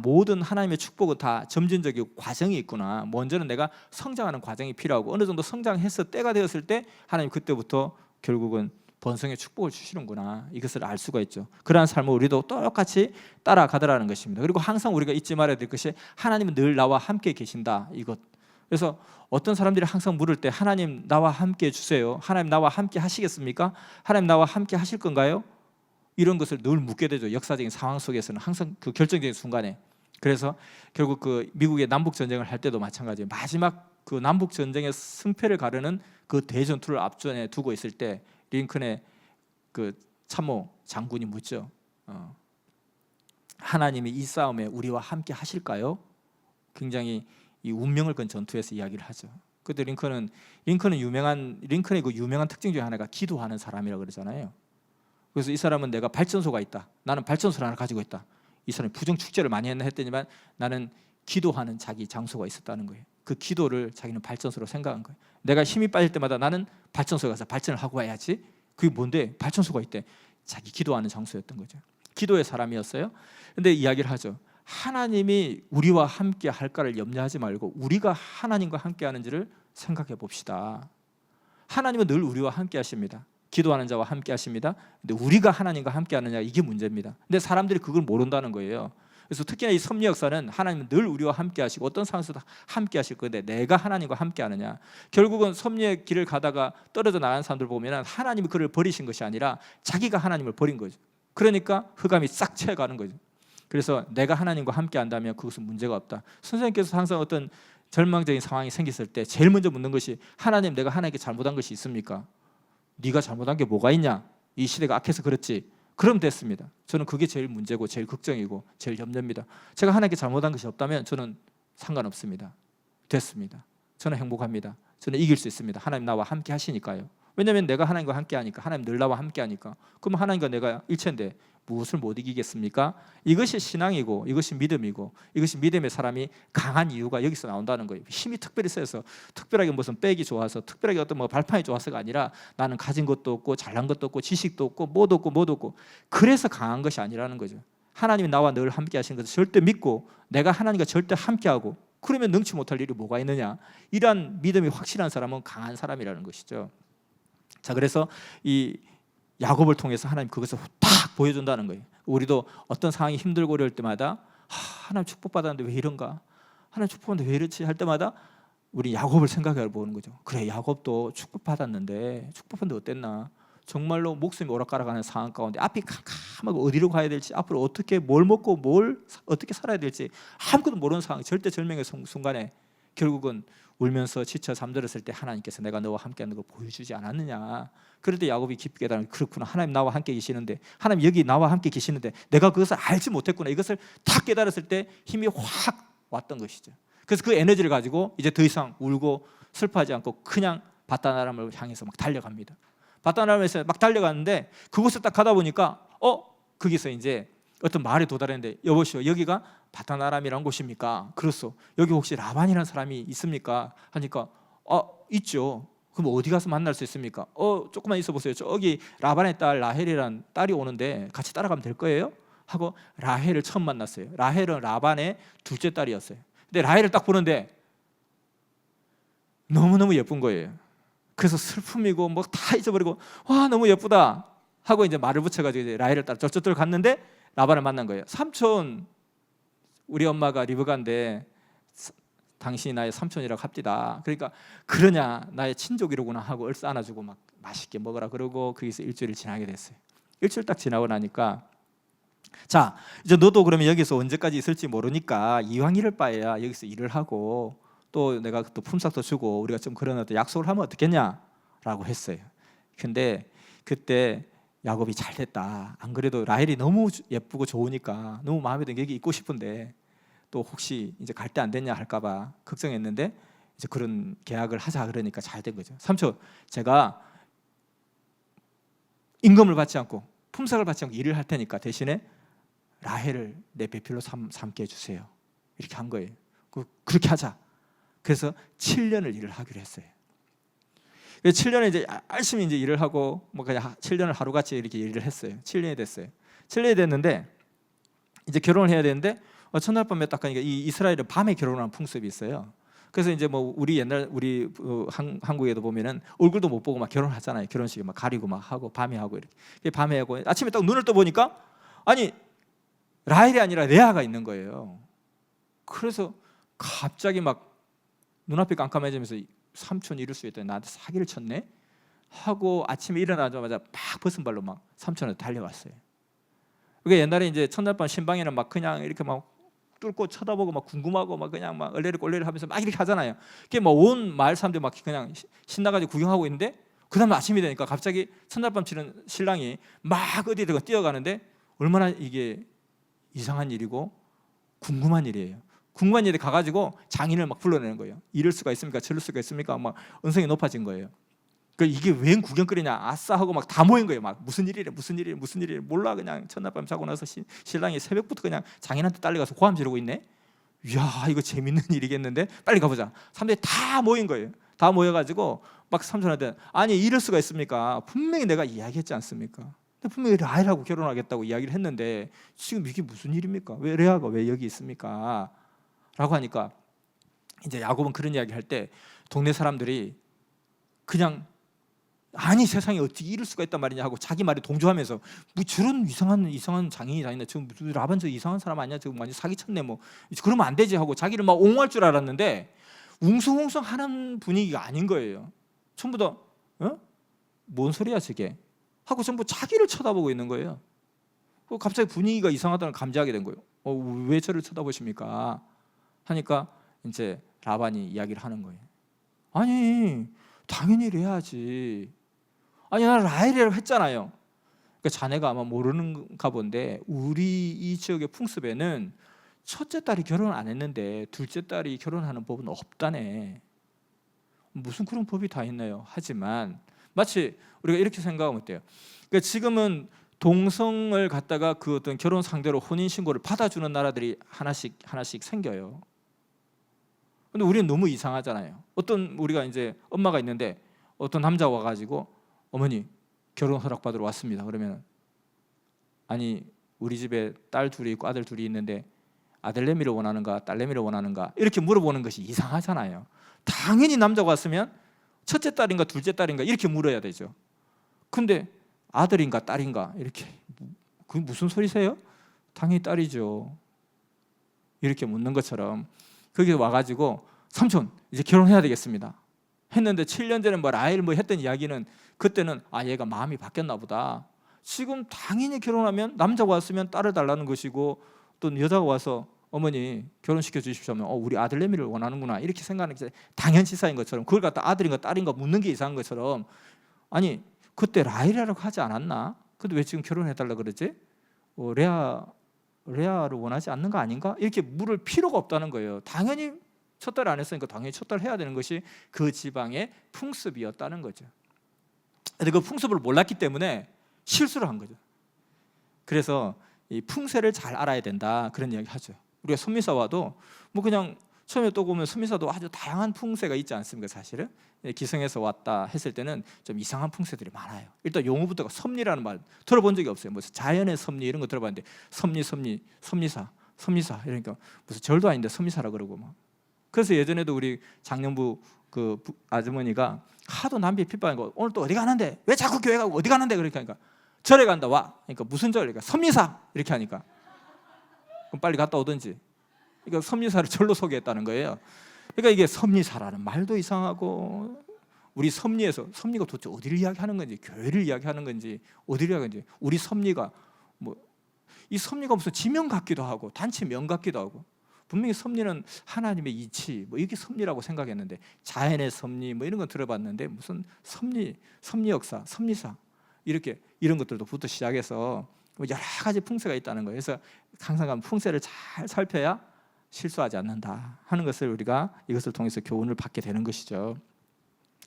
모든 하나님의 축복은 다 점진적이고 과정이 있구나. 먼저는 내가 성장하는 과정이 필요하고 어느 정도 성장해서 때가 되었을 때 하나님 그때부터 결국은 번성의 축복을 주시는구나, 이것을 알 수가 있죠. 그러한 삶을 우리도 똑같이 따라가더라는 것입니다. 그리고 항상 우리가 잊지 말아야 될 것이 하나님은 늘 나와 함께 계신다, 이것. 그래서 어떤 사람들이 항상 물을 때 하나님 나와 함께 해주세요, 하나님 나와 함께 하시겠습니까? 하나님 나와 함께 하실 건가요? 이런 것을 늘 묻게 되죠. 역사적인 상황 속에서는 항상 그 결정적인 순간에. 그래서 결국 그 미국의 남북 전쟁을 할 때도 마찬가지예요. 마지막 그 남북 전쟁의 승패를 가르는 그 대전투를 앞전에 두고 있을 때 링컨의 그 참모 장군이 묻죠. 하나님이 이 싸움에 우리와 함께 하실까요? 굉장히 이 운명을 건 전투에서 이야기를 하죠. 그때 링컨의 그 유명한 특징 중에 하나가 기도하는 사람이라고 그러잖아요. 그래서 이 사람은 내가 발전소가 있다, 나는 발전소를 하나 가지고 있다. 이 사람이 부정 축제를 많이 했더니만 나는 기도하는 자기 장소가 있었다는 거예요. 그 기도를 자기는 발전소로 생각한 거예요. 내가 힘이 빠질 때마다 나는 발전소에 가서 발전을 하고 와야지. 그게 뭔데? 발전소가 있대. 자기 기도하는 장소였던 거죠. 기도의 사람이었어요. 근데 이야기를 하죠. 하나님이 우리와 함께 할까를 염려하지 말고 우리가 하나님과 함께 하는지를 생각해 봅시다. 하나님은 늘 우리와 함께 하십니다. 기도하는 자와 함께 하십니다. 근데 우리가 하나님과 함께 하느냐, 이게 문제입니다. 근데 사람들이 그걸 모른다는 거예요. 그래서 특히나 이 섭리 역사는 하나님은 늘 우리와 함께 하시고 어떤 상황에서도 함께 하실 건데 내가 하나님과 함께 하느냐. 결국은 섭리의 길을 가다가 떨어져 나가는 사람들 보면 하나님이 그를 버리신 것이 아니라 자기가 하나님을 버린 거죠. 그러니까 흑암이 싹 채가는 거죠. 그래서 내가 하나님과 함께 한다면 그것은 문제가 없다. 선생님께서 항상 어떤 절망적인 상황이 생겼을 때 제일 먼저 묻는 것이 하나님, 내가 하나님께 잘못한 것이 있습니까? 네가 잘못한 게 뭐가 있냐? 이 시대가 악해서 그렇지. 그럼 됐습니다. 저는 그게 제일 문제고 제일 걱정이고 제일 염려입니다. 제가 하나님께 잘못한 것이 없다면 저는 상관없습니다. 됐습니다. 저는 행복합니다. 저는 이길 수 있습니다. 하나님 나와 함께 하시니까요. 왜냐하면 내가 하나님과 함께 하니까, 하나님 늘 나와 함께 하니까. 그럼 하나님과 내가 일체인데 무엇을 못 이기겠습니까? 이것이 신앙이고 이것이 믿음이고 이것이 믿음의 사람이 강한 이유가 여기서 나온다는 거예요. 힘이 특별히 세서, 특별하게 무슨 백이 좋아서, 특별하게 어떤 뭐 발판이 좋아서가 아니라 나는 가진 것도 없고 잘난 것도 없고 지식도 없고 뭐도 없고 그래서 강한 것이 아니라는 거죠. 하나님이 나와 늘 함께 하시는 것을 절대 믿고 내가 하나님과 절대 함께하고, 그러면 능치 못할 일이 뭐가 있느냐. 이러한 믿음이 확실한 사람은 강한 사람이라는 것이죠. 자, 그래서 이 야곱을 통해서 하나님 그것을 딱 보여준다는 거예요. 우리도 어떤 상황이 힘들고 어려울 때마다 하나님 축복받았는데 왜 이런가, 하나님 축복받았는데 왜 이렇지 할 때마다 우리 야곱을 생각해 보는 거죠. 그래, 야곱도 축복받았는데 어땠나. 정말로 목숨이 오락가락하는 상황 가운데 앞이 캄캄하고 어디로 가야 될지, 앞으로 어떻게 뭘 먹고 뭘 어떻게 살아야 될지 아무것도 모르는 상황, 절대절명의 순간에 결국은 울면서 지쳐 잠들었을 때 하나님께서 내가 너와 함께하는 걸 보여주지 않았느냐. 그럴 때 야곱이 깊게 깨달은, 그렇구나, 하나님 나와 함께 계시는데, 하나님 여기 나와 함께 계시는데 내가 그것을 알지 못했구나. 이것을 딱 깨달았을 때 힘이 확 왔던 것이죠. 그래서 그 에너지를 가지고 이제 더 이상 울고 슬퍼하지 않고 그냥 바다나람을 향해서 막 달려갑니다. 바다나람에서 막 달려가는데 그곳에 딱 가다 보니까 거기서 이제 어떤 마을에 도달했는데, 여보시오, 여기가 바다나람이라는 곳입니까? 그렇소. 여기 혹시 라반이라는 사람이 있습니까? 하니까 있죠. 그럼 어디 가서 만날 수 있습니까? 조금만 있어 보세요. 저기 라반의 딸 라헬이라는 딸이 오는데 같이 따라가면 될 거예요? 하고 라헬을 처음 만났어요. 라헬은 라반의 둘째 딸이었어요. 근데 라헬을 딱 보는데 너무너무 예쁜 거예요. 그래서 슬픔이고 뭐 다 잊어버리고 와 너무 예쁘다 하고 이제 말을 붙여가지고 이제 라헬을 따라 저쪽들 갔는데 라반을 만난 거예요. 삼촌, 우리 엄마가 리브가인데 당신이 나의 삼촌이라고 합디다. 그러니까 그러냐, 나의 친족이로구나 하고 얼싸 안아주고 막 맛있게 먹으라 그러고 거기서 일주일을 지나게 됐어요. 일주일 딱 지나고 나니까, 자 이제 너도 그러면 여기서 언제까지 있을지 모르니까 이왕 이럴 바에야 여기서 일을 하고 또 내가 또 품삯도 주고 우리가 좀 그런 어떤 약속을 하면 어떻겠냐라고 했어요. 근데 그때 야곱이 잘 됐다. 안 그래도 라헬이 너무 예쁘고 좋으니까 너무 마음에 드는 여기 있고 싶은데 또 혹시 이제 갈 때 안 됐냐 할까봐 걱정했는데 이제 그런 계약을 하자 그러니까 잘 된 거죠. 삼촌, 제가 임금을 받지 않고 품삯을 받지 않고 일을 할 테니까 대신에 라헬을 내 배필로 삼게 해주세요. 이렇게 한 거예요. 그렇게 하자. 그래서 7년을 일을 하기로 했어요. 7년을 이제 열심히 이제 일을 하고 뭐 그냥 7년을 하루같이 이렇게 일을 했어요. 7년이 됐어요. 7년이 됐는데 이제 결혼을 해야 되는데 첫날 밤에 딱 가니까 이 이스라엘은 밤에 결혼하는 풍습이 있어요. 그래서 이제 뭐 우리 옛날 우리 한국에도 보면은 얼굴도 못 보고 막 결혼하잖아요. 결혼식에 막 가리고 막 하고 밤에 하고 이렇게 밤에 하고 아침에 딱 눈을 떠 보니까 아니 라헬이 아니라 레아가 있는 거예요. 그래서 갑자기 막 눈앞이 깜깜해지면서 삼촌이 이럴 수 있다. 나한테 사기를 쳤네 하고 아침에 일어나자마자 막 벗은 발로 막 삼촌한테 달려갔어요. 그게 옛날에 이제 첫날밤 신방에는 막 그냥 이렇게 막 뚫고 쳐다보고 막 궁금하고 막 그냥 막 얼레리 꼴레리 하면서 막 이렇게 하잖아요. 그게 뭐 온 마을 사람들이 막 그냥 신나가지고 구경하고 있는데 그다음에 아침이 되니까 갑자기 첫날밤 치는 신랑이 막 어디든 뛰어가는데 얼마나 이게 이상한 일이고 궁금한 일이에요. 궁금한 일에 가가지고 장인을 막 불러내는 거예요. 이럴 수가 있습니까? 저럴 수가 있습니까? 막 언성이 높아진 거예요. 그 이게 웬 구경거리냐 아싸 하고 막 다 모인 거예요. 막 무슨 일이래 무슨 일이래 몰라. 그냥 첫날밤 자고 나서 신랑이 새벽부터 그냥 장인한테 딸려가서 고함 지르고 있네. 이야 이거 재밌는 일이겠는데 빨리 가보자. 사람들이 다 모인 거예요. 다 모여가지고 막 삼촌한테 아니 이럴 수가 있습니까? 분명히 내가 이야기했지 않습니까? 분명히 라헬하고 결혼하겠다고 이야기를 했는데 지금 이게 무슨 일입니까? 왜 레아가 왜 여기 있습니까? 라고 하니까 이제 야곱은 그런 이야기 할 때 동네 사람들이 그냥 아니 세상에 어떻게 이럴 수가 있단 말이냐 하고 자기 말에 동조하면서 뭐 저런 이상한 장인이 다 있네. 지금 라반 저 이상한 사람 아니야? 지금 완전 사기쳤네. 뭐 그러면 안 되지 하고 자기를 막 옹호할 줄 알았는데 웅성웅성하는 분위기가 아닌 거예요. 전부 다 뭔 소리야 저게? 하고 전부 자기를 쳐다보고 있는 거예요. 갑자기 분위기가 이상하다는 걸 감지하게 된 거예요. 왜 저를 쳐다보십니까? 하니까 이제 라반이 이야기를 하는 거예요. 아니 당연히 이래야지. 아니 나 라헬이라고 했잖아요. 그러니까 자네가 아마 모르는가 본데 우리 이 지역의 풍습에는 첫째 딸이 결혼 안 했는데 둘째 딸이 결혼하는 법은 없다네. 무슨 그런 법이 다 있나요? 하지만 마치 우리가 이렇게 생각하면 어때요? 그러니까 지금은 동성을 갖다가 그 어떤 결혼 상대로 혼인 신고를 받아주는 나라들이 하나씩 생겨요. 근데 우리는 너무 이상하잖아요. 어떤 우리가 이제 엄마가 있는데 어떤 남자가 와가지고 어머니 결혼 허락 받으러 왔습니다. 그러면 아니 우리 집에 딸 둘이 있고 아들 둘이 있는데 아들내미를 원하는가 딸내미를 원하는가 이렇게 물어보는 것이 이상하잖아요. 당연히 남자가 왔으면 첫째 딸인가 둘째 딸인가 이렇게 물어야 되죠. 근데 아들인가 딸인가 이렇게 그게 무슨 소리세요? 당연히 딸이죠. 이렇게 묻는 것처럼 거기 와가지고 삼촌 이제 결혼해야 되겠습니다 했는데 7년 전에 뭐 라헬 뭐 했던 이야기는 그때는 얘가 마음이 바뀌었나 보다. 지금 당연히 결혼하면 남자가 왔으면 딸을 달라는 것이고 또 여자가 와서 어머니 결혼시켜 주십시오 하면 우리 아들내미를 원하는구나 이렇게 생각하는 게 당연시사인 것처럼 그걸 갖다 아들인가 딸인가 묻는 게 이상한 것처럼 아니 그때 라헬이라고 하지 않았나? 근데 왜 지금 결혼해달라 그러지? 레아를 원하지 않는 거 아닌가? 이렇게 물을 필요가 없다는 거예요. 당연히 첫 딸 안 했으니까 당연히 첫 딸 해야 되는 것이 그 지방의 풍습이었다는 거죠. 근데 그 풍습을 몰랐기 때문에 실수를 한 거죠. 그래서 이 풍세를 잘 알아야 된다 그런 이야기 하죠. 우리가 선미사와도 뭐 그냥 처음에 또 보면 선미사도 아주 다양한 풍세가 있지 않습니까? 사실은 기성에서 왔다 했을 때는 좀 이상한 풍세들이 많아요. 일단 용어부터가 섭리라는 말 들어본 적이 없어요. 무슨 자연의 섭리 이런 거 들어봤는데 섭리사 이러니까 무슨 절도 아닌데 섭리사라 그러고 막. 그래서 예전에도 우리 장년부 그 아주머니가 하도 남편이 핍박하니까 오늘 또 어디 가는데 왜 자꾸 교회 가고 어디 가는데 그렇게 하니까 절에 간다 와. 그러니까 무슨 절? 그러니까 섭리사 이렇게 하니까 그럼 빨리 갔다 오든지. 그러니까 섭리사를 절로 소개했다는 거예요. 그러니까 이게 섭리사라는 말도 이상하고 우리 섭리에서 섭리가 도대체 어디를 이야기하는 건지 교회를 이야기하는 건지 어디를 이야기하는 건지 우리 섭리가 뭐 이 섭리가 무슨 지명 같기도 하고 단체명 같기도 하고 분명히 섭리는 하나님의 이치 뭐 이게 섭리라고 생각했는데 자연의 섭리 뭐 이런 거 들어봤는데 무슨 섭리 역사 섭리사 이렇게 이런 것들도부터 시작해서 여러 가지 풍세가 있다는 거예요. 그래서 항상 풍세를 잘 살펴야 실수하지 않는다 하는 것을 우리가 이것을 통해서 교훈을 받게 되는 것이죠.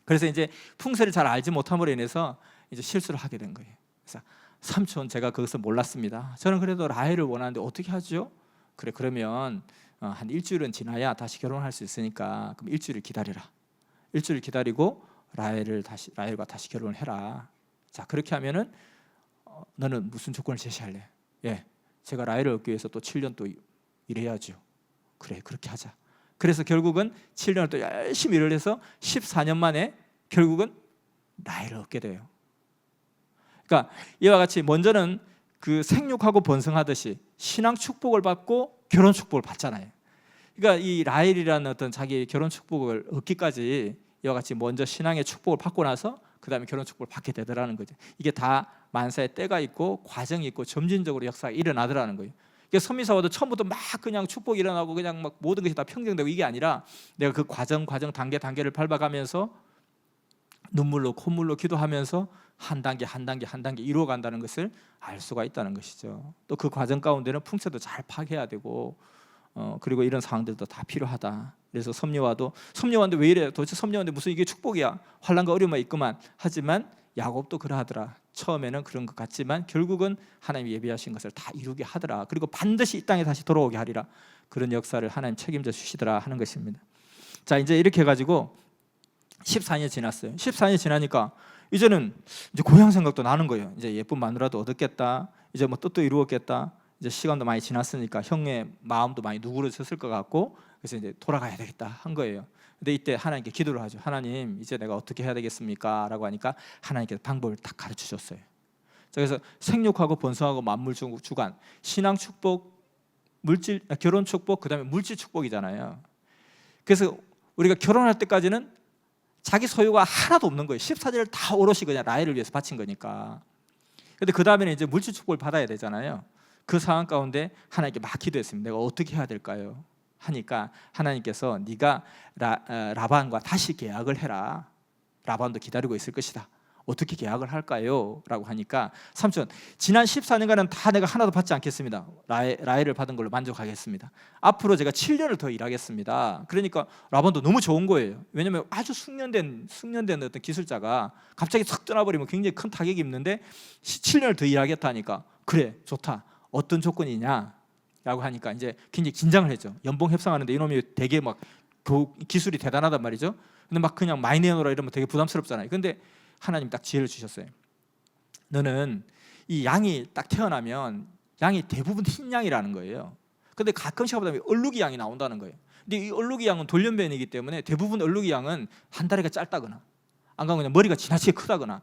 그래서 이제 풍세를 잘 알지 못함으로 인해서 이제 실수를 하게 된 거예요. 그래서 삼촌 제가 그것을 몰랐습니다. 저는 그래도 라헬을 원하는데 어떻게 하죠? 그래 그러면 한 일주일은 지나야 다시 결혼할 수 있으니까 그럼 일주일을 기다리라. 일주일 기다리고 라헬과 다시 결혼을 해라. 자 그렇게 하면은 너는 무슨 조건을 제시할래? 제가 라헬을 얻기 위해서 또 7년 또 일해야죠. 그래 그렇게 하자. 그래서 결국은 7년을 또 열심히 일을 해서 14년 만에 결국은 라헬을 얻게 돼요. 그러니까 이와 같이 먼저는 그 생육하고 번성하듯이 신앙 축복을 받고 결혼 축복을 받잖아요. 그러니까 이 라헬이라는 어떤 자기 결혼 축복을 얻기까지 이와 같이 먼저 신앙의 축복을 받고 나서 그 다음에 결혼 축복을 받게 되더라는 거죠. 이게 다 만사의 때가 있고 과정이 있고 점진적으로 역사가 일어나더라는 거예요. 그러니까 선미사와도 처음부터 막 그냥 축복이 일어나고 그냥 막 모든 것이 다 평정되고 이게 아니라 내가 그 과정 단계를 밟아가면서 눈물로 콧물로 기도하면서 한 단계 이루어간다는 것을 알 수가 있다는 것이죠. 또 그 과정 가운데는 풍채도 잘 파괴해야 되고 그리고 이런 상황들도 다 필요하다. 그래서 섭리와인데 왜 이래? 도대체 섭리와인데 무슨 이게 축복이야? 환난과 어려움이 있구만. 하지만 야곱도 그러하더라. 처음에는 그런 것 같지만 결국은 하나님이 예비하신 것을 다 이루게 하더라. 그리고 반드시 이 땅에 다시 돌아오게 하리라. 그런 역사를 하나님 책임져 주시더라 하는 것입니다. 자, 이제 이렇게 해가지고 14년 지났어요. 14년 지나니까 이제는 이제 고향 생각도 나는 거예요. 이제 예쁜 마누라도 얻었겠다. 이제 뭐 뜻도 이루었겠다. 이제 시간도 많이 지났으니까 형의 마음도 많이 누그러졌을 것 같고 그래서 이제 돌아가야 되겠다 한 거예요. 근데 이때 하나님께 기도를 하죠. 하나님, 이제 내가 어떻게 해야 되겠습니까? 라고 하니까 하나님께서 방법을 딱 가르쳐 줬어요. 그래서 생육하고 번성하고 만물 주관, 신앙 축복, 결혼 축복, 그다음에 물질 축복이잖아요. 그래서 우리가 결혼할 때까지는 자기 소유가 하나도 없는 거예요. 14년을 다 오롯이 그냥 라헬을 위해서 바친 거니까. 근데 그 다음에는 이제 물질 축복을 받아야 되잖아요. 그 상황 가운데 하나님께 막 기도했습니다. 내가 어떻게 해야 될까요? 하니까 하나님께서 네가 라반과 다시 계약을 해라. 라반도 기다리고 있을 것이다. 어떻게 계약을 할까요? 라고 하니까 삼촌, 지난 14년간은 다 내가 하나도 받지 않겠습니다. 라헬을 받은 걸로 만족하겠습니다. 앞으로 제가 7년을 더 일하겠습니다. 그러니까 라반도 너무 좋은 거예요. 왜냐하면 아주 숙련된 어떤 기술자가 갑자기 탁 떠나버리면 굉장히 큰 타격이 있는데 7년을 더 일하겠다니까 그래, 좋다. 어떤 조건이냐? 라고 하니까 이제 굉장히 긴장을 했죠. 연봉 협상하는데 이놈이 되게 막 기술이 대단하단 말이죠. 근데 막 그냥 많이 내놓으라 이러면 되게 부담스럽잖아요. 근데 하나님 딱 지혜를 주셨어요. 너는 이 양이 딱 태어나면 양이 대부분 흰 양이라는 거예요. 근데 가끔씩 하다 보면 얼룩이 양이 나온다는 거예요. 근데 이 얼룩이 양은 돌연변이기 때문에 대부분 얼룩이 양은 한 다리가 짧다거나 안 그러면 그냥 머리가 지나치게 크다거나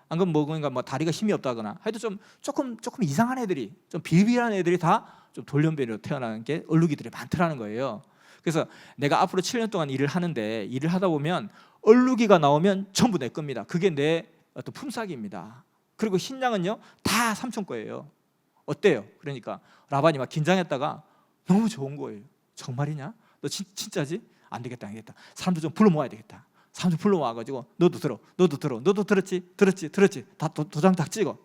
안 그러면 그러니까 뭐 다리가 힘이 없다거나 하여튼 조금 이상한 애들이 좀 비비한 애들이 다 좀 돌연변이로 태어나는 게 얼룩이들이 많더라는 거예요. 그래서 내가 앞으로 7년 동안 일을 하는데 일을 하다 보면 얼룩이가 나오면 전부 내 겁니다. 그게 내 어떤 품삯입니다. 그리고 흰 양은요 다 삼촌 거예요. 어때요? 그러니까 라반이 막 긴장했다가 너무 좋은 거예요. 정말이냐? 너 진짜지? 안 되겠다. 사람들 좀 불러 모아야 되겠다. 사람들 불러 모아가지고 너도 들었지? 다 도장 딱 찍어.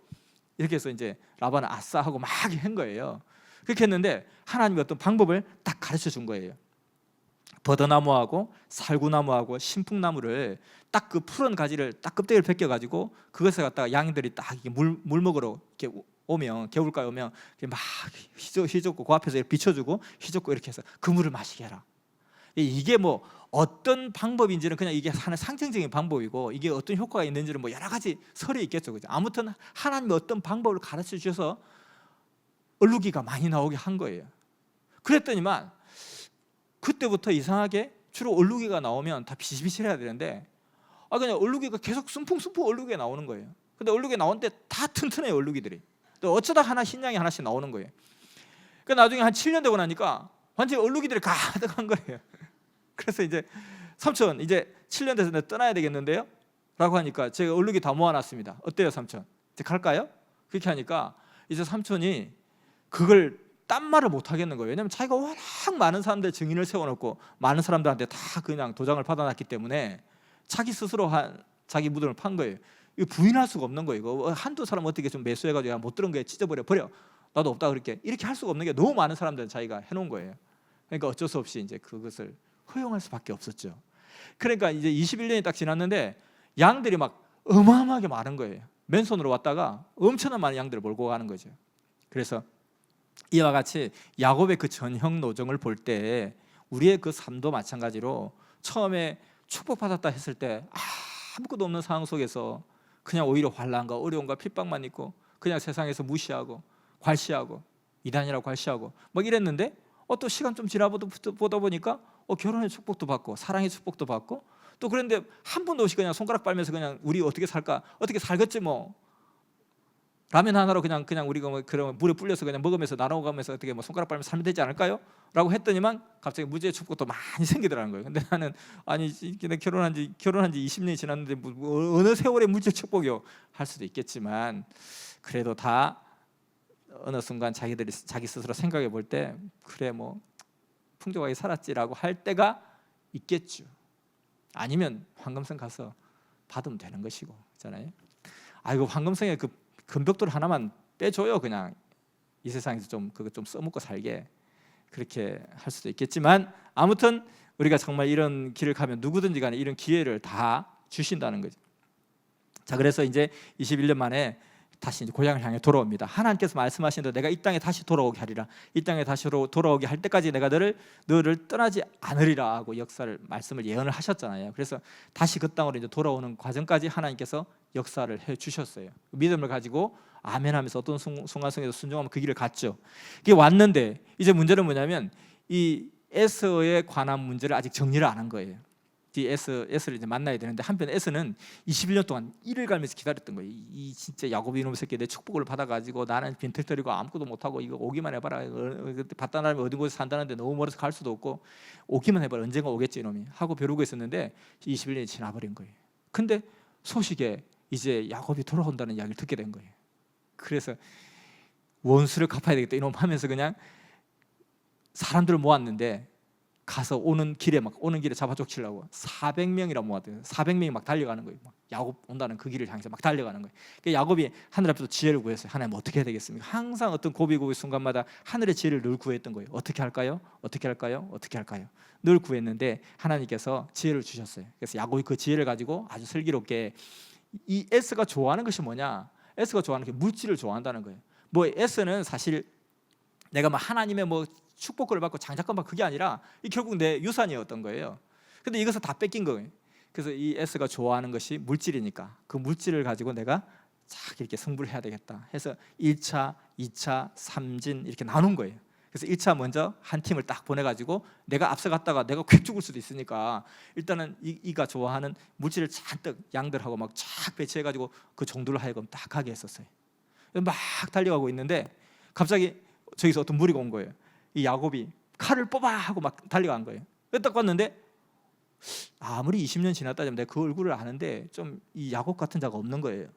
이렇게 해서 이제 라반은 아싸 하고 막 한 거예요. 그렇게 했는데 하나님이 어떤 방법을 딱 가르쳐 준 거예요. 버드나무하고 살구나무하고 신풍나무를 딱 그 푸른 가지를 딱 껍데기를 벗겨가지고 그것을 갖다가 양들이 딱 물 먹으러 이렇게 오면 겨울가에 오면 막 휘젓고 그 앞에서 비춰주고 휘젓고 이렇게 해서 그 물을 마시게 해라. 이게 뭐 어떤 방법인지는 그냥 이게 하나의 상징적인 방법이고 이게 어떤 효과가 있는지는 뭐 여러 가지 설이 있겠죠. 그죠? 아무튼 하나님이 어떤 방법을 가르쳐 주셔서 얼룩이가 많이 나오게 한 거예요. 그랬더니만 그때부터 이상하게 주로 얼룩이가 나오면 다 비실비실해야 되는데 그냥 얼룩이가 계속 숨풍숨풍 얼룩이가 나오는 거예요. 근데 얼룩이 나오는데 다 튼튼해요. 얼룩이들이. 또 어쩌다 하나 흰양이 하나씩 나오는 거예요. 그 나중에 한 7년 되고 나니까 완전히 얼룩이들이 가득한 거예요. 그래서 이제 삼촌 이제 7년 돼서 내가 떠나야 되겠는데요? 라고 하니까 제가 얼룩이 다 모아놨습니다. 어때요 삼촌? 이제 갈까요? 그렇게 하니까 이제 삼촌이 그걸 딴 말을 못 하겠는 거예요. 왜냐하면 자기가 워낙 많은 사람들 증인을 세워놓고 많은 사람들한테 다 그냥 도장을 받아놨기 때문에 자기 스스로 자기 무덤을 판 거예요. 이거 부인할 수가 없는 거예요. 이거 한두 사람 어떻게 좀 매수해가지고 못 들은 거에 찢어버려 나도 없다 이렇게 할 수가 없는 게 너무 많은 사람들은 자기가 해놓은 거예요. 그러니까 어쩔 수 없이 이제 그것을 허용할 수밖에 없었죠. 그러니까 이제 21년이 딱 지났는데 양들이 막 어마어마하게 많은 거예요. 맨손으로 왔다가 엄청난 많은 양들을 몰고 가는 거죠. 그래서 이와 같이 야곱의 그 전형 노정을 볼 때 우리의 그 삶도 마찬가지로 처음에 축복받았다 했을 때 아무것도 없는 상황 속에서 그냥 오히려 환난과 어려움과 핍박만 있고 그냥 세상에서 무시하고 괄시하고 이단이라고 괄시하고 막 이랬는데 또 시간 좀 지나보다 보니까 결혼의 축복도 받고 사랑의 축복도 받고 또 그런데 한 번도 없이 그냥 손가락 빨면서 그냥 우리 어떻게 살까 어떻게 살겠지 뭐 라면 하나로 그냥 우리가 뭐 그런 물에 불려서 그냥 먹으면서 나눠가면서 어떻게 뭐 손가락 빨면서 살면 되지 않을까요? 라고 했더니만 갑자기 무죄의 축복도 많이 생기더라는 거예요. 근데 나는 아니 결혼한 지 20년이 지났는데 뭐 어느 세월에 무죄 축복이요 할 수도 있겠지만 그래도 다 어느 순간 자기 스스로 생각해 볼 때 그래 뭐 풍족하게 살았지라고 할 때가 있겠죠. 아니면 황금성 가서 받으면 되는 것이고 있잖아요. 이거 황금성에 그 금벽돌 하나만 빼줘요. 그냥 이 세상에서 좀 그거 좀 써먹고 살게 그렇게 할 수도 있겠지만 아무튼 우리가 정말 이런 길을 가면 누구든지 간에 이런 기회를 다 주신다는 거죠. 자, 그래서 이제 21년 만에 다시 이제 고향을 향해 돌아옵니다. 하나님께서 말씀하신 대로 내가 이 땅에 다시 돌아오게 하리라. 이 땅에 다시 돌아오게 할 때까지 내가 너를 떠나지 않으리라 하고 말씀을 예언을 하셨잖아요. 그래서 다시 그 땅으로 이제 돌아오는 과정까지 하나님께서 역사를 해 주셨어요. 믿음을 가지고 아멘하면서 어떤 순간성에서 순종하면 그 길을 갔죠. 이게 왔는데 이제 문제는 뭐냐면 이 에서에 관한 문제를 아직 정리를 안 한 거예요. 에스를 이제 만나야 되는데 한편 에스는 21년 동안 이를 갈면서 기다렸던 거예요. 이 진짜 야곱 이놈의 새끼 내 축복을 받아가지고 나는 빈털터리고 아무것도 못하고 이거 오기만 해봐라. 받다 나면 어디 곳에 산다는데 너무 멀어서 갈 수도 없고 오기만 해봐라. 언젠가 오겠지 이놈이 하고 벼르고 있었는데 21년이 지나버린 거예요. 근데 소식에 이제 야곱이 돌아온다는 이야기를 듣게 된 거예요. 그래서 원수를 갚아야 되겠다 이놈 하면서 그냥 사람들을 모았는데 가서 오는 길에 잡아 쫓으려고 400명이라 모았대요. 400명이 막 달려가는 거예요. 막 야곱 온다는 그 길을 향해서 막 달려가는 거예요. 그러니까 야곱이 하늘 앞에서 지혜를 구했어요. 하나님 어떻게 해야 되겠습니까? 항상 어떤 고비고비 순간마다 하늘의 지혜를 늘 구했던 거예요. 어떻게 할까요? 어떻게 할까요? 어떻게 할까요? 늘 구했는데 하나님께서 지혜를 주셨어요. 그래서 야곱이 그 지혜를 가지고 아주 슬기롭게 이 에스가 좋아하는 것이 뭐냐? 에스가 좋아하는 게 물질을 좋아한다는 거예요. 뭐 에스는 사실 내가 뭐 하나님의 뭐 축복을 받고 장자권 받고 그게 아니라 결국 내 유산이었던 거예요. 근데 이것을 다 뺏긴 거예요. 그래서 이 에스가 좋아하는 것이 물질이니까 그 물질을 가지고 내가 쫙 이렇게 승부를 해야 되겠다 해서 1차, 2차, 3진 이렇게 나눈 거예요. 그래서 1차 먼저 한 팀을 딱 보내가지고 내가 앞서갔다가 내가 퀵 죽을 수도 있으니까 일단은 이가 좋아하는 물질을 잔뜩 양들하고 막 쫙 배치해가지고 그 종들을 하여금 딱 가게 했었어요. 막 달려가고 있는데 갑자기 저기서 어떤 무리가 온 거예요. 이 야곱이 칼을 뽑아 하고 막 달려간 거예요. 딱 봤는데 아무리 20년 지났다면 내가 그 얼굴을 아는데 좀 이 야곱 같은 자가 없는 거예요.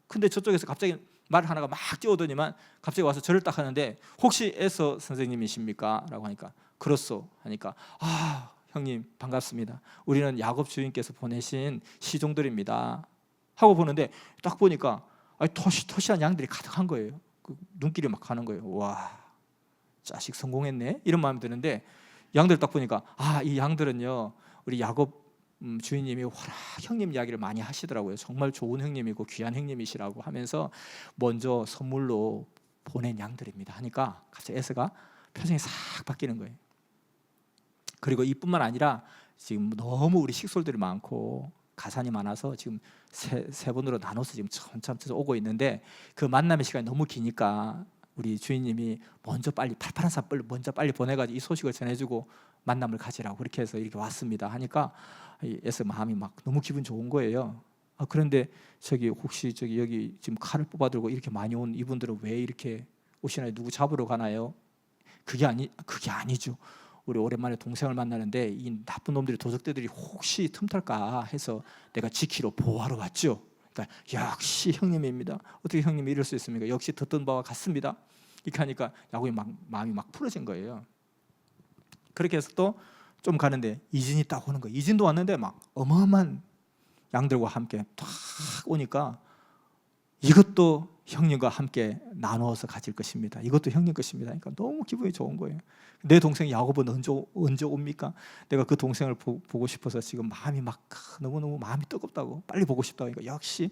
근데 저쪽에서 갑자기 말 하나가 막 뛰어오더니만 갑자기 와서 저를 딱 하는데 혹시 에서 선생님이십니까? 라고 하니까 그렇소 하니까 형님 반갑습니다. 우리는 야곱 주인께서 보내신 시종들입니다 하고 보는데 딱 보니까 토시토시한 양들이 가득한 거예요. 그 눈길이 막 가는 거예요. 와 자식 성공했네 이런 마음이 드는데 양들 딱 보니까 이 양들은요 우리 야곱 주인님이 워낙 형님 이야기를 많이 하시더라고요. 정말 좋은 형님이고 귀한 형님이시라고 하면서 먼저 선물로 보낸 양들입니다 하니까 갑자기 에스가 표정이 싹 바뀌는 거예요. 그리고 이뿐만 아니라 지금 너무 우리 식솔들이 많고 가산이 많아서 지금 세 번으로 나눠서 지금 점점 오고 있는데 그 만남의 시간이 너무 기니까 우리 주인님이 먼저 빨리 팔팔한 삽을 먼저 빨리 보내가지고 이 소식을 전해주고 만남을 가지라고 그렇게 해서 이렇게 왔습니다 하니까 에스 마음이 막 너무 기분 좋은 거예요. 그런데 혹시 여기 지금 칼을 뽑아들고 이렇게 많이 온 이분들은 왜 이렇게 오시나요? 누구 잡으러 가나요? 그게 아니죠. 우리 오랜만에 동생을 만나는데 이 나쁜 놈들이 도적들이 혹시 틈탈까 해서 내가 지키러 보호하러 왔죠. 그러니까 역시 형님입니다. 어떻게 형님이 이럴 수 있습니까? 역시 듣던 바와 같습니다. 이렇게 하니까 야곱이 마음이 막 풀어진 거예요. 그렇게 해서 또 좀 가는데 이진이 딱 오는 거예요. 이진도 왔는데 막 어마어마한 양들과 함께 탁 오니까 이것도 형님과 함께 나누어서 가질 것입니다. 이것도 형님 것입니다. 그러니까 너무 기분이 좋은 거예요. 내 동생 야곱은 언제 옵니까? 내가 그 동생을 보고 싶어서 지금 마음이 막 너무너무 마음이 뜨겁다고 빨리 보고 싶다고 하니까 역시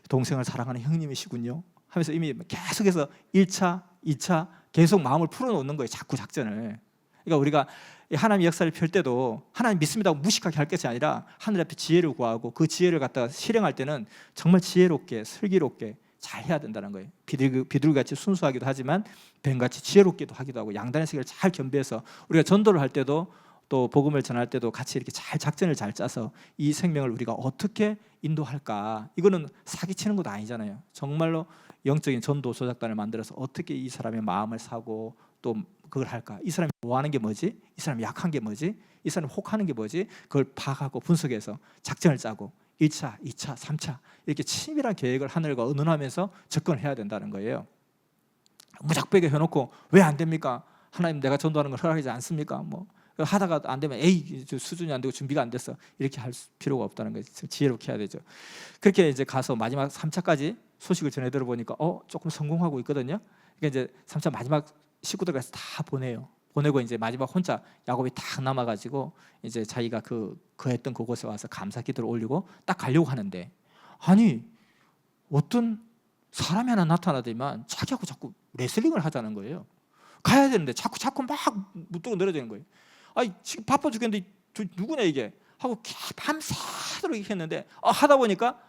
동생을 사랑하는 형님이시군요 하면서 이미 계속해서 1차, 2차 계속 마음을 풀어놓는 거예요. 자꾸 작전을. 그러니까 우리가 하나님의 역사를 펼 때도 하나님 믿습니다고 무식하게 할 것이 아니라 하늘 앞에 지혜를 구하고 그 지혜를 갖다가 실행할 때는 정말 지혜롭게 슬기롭게 잘 해야 된다는 거예요. 비둘기같이 순수하기도 하지만 뱀같이 지혜롭기도 하기도 하고 양단의 세계를 잘 겸비해서 우리가 전도를 할 때도 또 복음을 전할 때도 같이 이렇게 잘 작전을 잘 짜서 이 생명을 우리가 어떻게 인도할까? 이거는 사기치는 것도 아니잖아요. 정말로 영적인 전도 조작단을 만들어서 어떻게 이 사람의 마음을 사고 또 그걸 할까? 이 사람이 좋아하는 게 뭐지? 이 사람이 약한 게 뭐지? 이 사람이 혹하는 게 뭐지? 그걸 파악하고 분석해서 작전을 짜고 1차, 2차, 3차 이렇게 치밀한 계획을 하늘과 의논하면서 접근해야 된다는 거예요. 무작be게 해놓고 왜 안 됩니까? 하나님 내가 전도하는 걸 허락하지 않습니까? 뭐 하다가 안 되면 에이 수준이 안 되고 준비가 안 됐어 이렇게 할 필요가 없다는 거예요. 지혜롭게 해야 되죠. 그렇게 이제 가서 마지막 3차까지 소식을 전해 들어보니까 조금 성공하고 있거든요. 그러니까 이제 3차 마지막 식구들 가서 다 보내고 이제 마지막 혼자 야곱이 딱 남아가지고 이제 자기가 거했던 그곳에 와서 감사 기도를 올리고 딱 가려고 하는데 아니 어떤 사람이 하나 나타나더니만 자기하고 자꾸 레슬링을 하자는 거예요. 가야 되는데 자꾸 막 묻도록 늘어지는 거예요. 아니 지금 바빠 죽겠는데 누구냐 이게 하고 밤새도록 이렇게 했는데 하다 보니까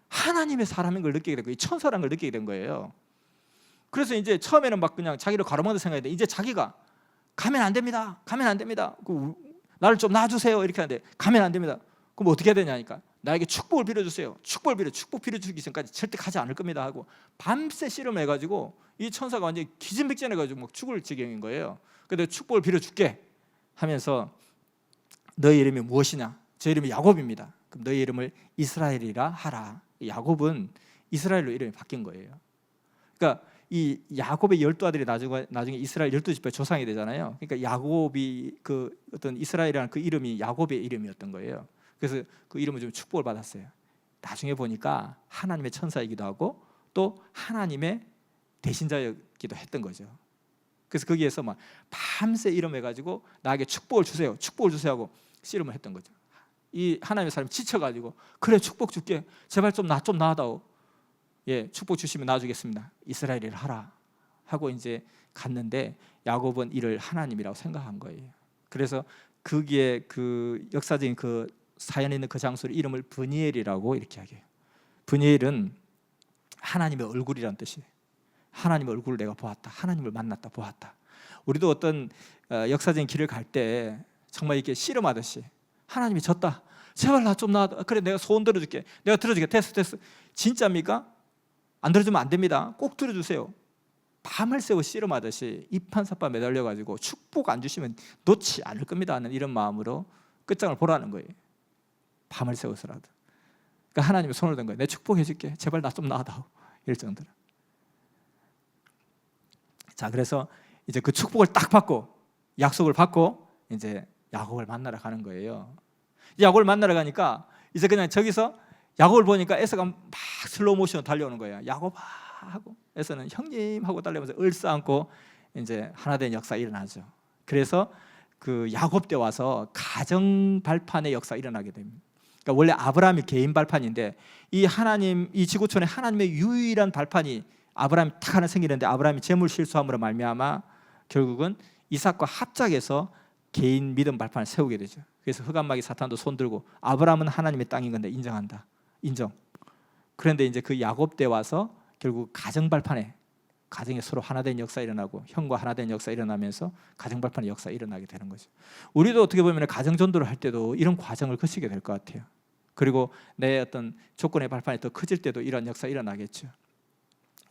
하나님의 사람인 걸 느끼게 된 거예요. 천사라는 걸 느끼게 된 거예요. 그래서 이제 처음에는 막 그냥 자기를 가로막는 생각인데 이제 자기가 가면 안 됩니다. 가면 안 됩니다. 나를 좀 놔주세요. 이렇게 하는데 가면 안 됩니다. 그럼 어떻게 해야 되냐니까 나에게 축복을 빌어주세요. 축복 빌어주기 전까지 절대 가지 않을 겁니다 하고 밤새 씨름해가지고 이 천사가 완전히 기진맥진해가지고 막 죽을 지경인 거예요. 근데 축복을 빌어줄게 하면서 너의 이름이 무엇이냐? 제 이름이 야곱입니다. 그럼 너의 이름을 이스라엘이라 하라. 야곱은 이스라엘로 이름이 바뀐 거예요. 그러니까 이 야곱의 12아들이 나중에 이스라엘 12지파의 조상이 되잖아요. 그러니까 야곱이 그 어떤 이스라엘이라는 그 이름이 야곱의 이름이었던 거예요. 그래서 그 이름을 좀 축복을 받았어요. 나중에 보니까 하나님의 천사이기도 하고 또 하나님의 대신자이기도 했던 거죠. 그래서 거기에서 막 밤새 이름해가지고 나에게 축복을 주세요 하고 씨름을 했던 거죠. 이 하나님의 사람이 지쳐가지고 그래 축복 줄게 제발 좀 놔다오. 예, 축복 주시면 놔주겠습니다. 이스라엘을 하라 하고 이제 갔는데 야곱은 이를 하나님이라고 생각한 거예요. 그래서 거기에 그 역사적인 그 사연에 있는 그 장소를 이름을 브니엘이라고 이렇게 하게요. 브니엘은 하나님의 얼굴이라는 뜻이에요. 하나님의 얼굴을 내가 보았다. 하나님을 만났다 보았다. 우리도 어떤 역사적인 길을 갈 때 정말 이렇게 씨름하듯이 하나님이 졌다. 제발 나 좀 놔. 그래 내가 소원 들어줄게. 내가 들어줄게. 됐어. 진짜입니까? 안 들어주면 안 됩니다. 꼭 들어주세요. 밤을 새워 씨름하듯이 이판사판 매달려가지고 축복 안 주시면 놓지 않을 겁니다 하는 이런 마음으로 끝장을 보라는 거예요. 밤을 새워서라도. 그러니까 하나님이 손을 든 거예요. 내 축복해 줄게. 제발 나 좀 놔다오. 이럴 정도로. 자, 그래서 이제 그 축복을 딱 받고 약속을 받고 이제 야곱을 만나러 가는 거예요. 야곱을 만나러 가니까 이제 그냥 저기서 야곱을 보니까 에서가 막 슬로우 모션으로 달려오는 거예요. 야곱아 하고 에서는 형님 하고 달려오면서 얼싸안고 이제 하나 된 역사 일어나죠. 그래서 그 야곱 때 와서 가정 발판의 역사 일어나게 됩니다. 그러니까 원래 아브라함이 개인 발판인데 이 하나님 이 지구촌에 하나님의 유일한 발판이 아브라함이 딱 하나 생기는데 아브라함이 재물 실수함으로 말미암아 결국은 이삭과 합작해서 개인 믿음 발판을 세우게 되죠. 그래서 흑암마귀 사탄도 손들고 아브라함은 하나님의 땅인 건데 인정한다. 인정. 그런데 이제 그 야곱 때 와서 결국 가정 발판에 가정에 서로 하나 된 역사 일어나고 형과 하나 된 역사 일어나면서 가정 발판의 역사 일어나게 되는 거죠. 우리도 어떻게 보면 가정 전도를 할 때도 이런 과정을 거치게 될 것 같아요. 그리고 내 어떤 조건의 발판이 더 커질 때도 이런 역사 일어나겠죠.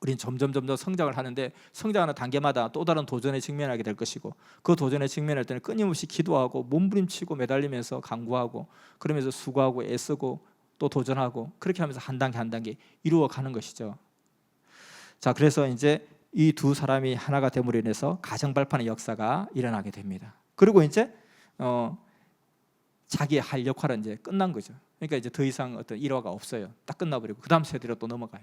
우리는 점점 성장을 하는데 성장하는 단계마다 또 다른 도전에 직면하게 될 것이고 그 도전에 직면할 때는 끊임없이 기도하고 몸부림치고 매달리면서 간구하고 그러면서 수고하고 애쓰고 또 도전하고 그렇게 하면서 한 단계 이루어가는 것이죠. 자, 그래서 이제 이 두 사람이 하나가 됨으로 인해서 가정 발판의 역사가 일어나게 됩니다. 그리고 이제 자기의 할 역할은 이제 끝난 거죠. 그러니까 이제 더 이상 어떤 일화가 없어요. 딱 끝나버리고 그 다음 세대로 또 넘어가요.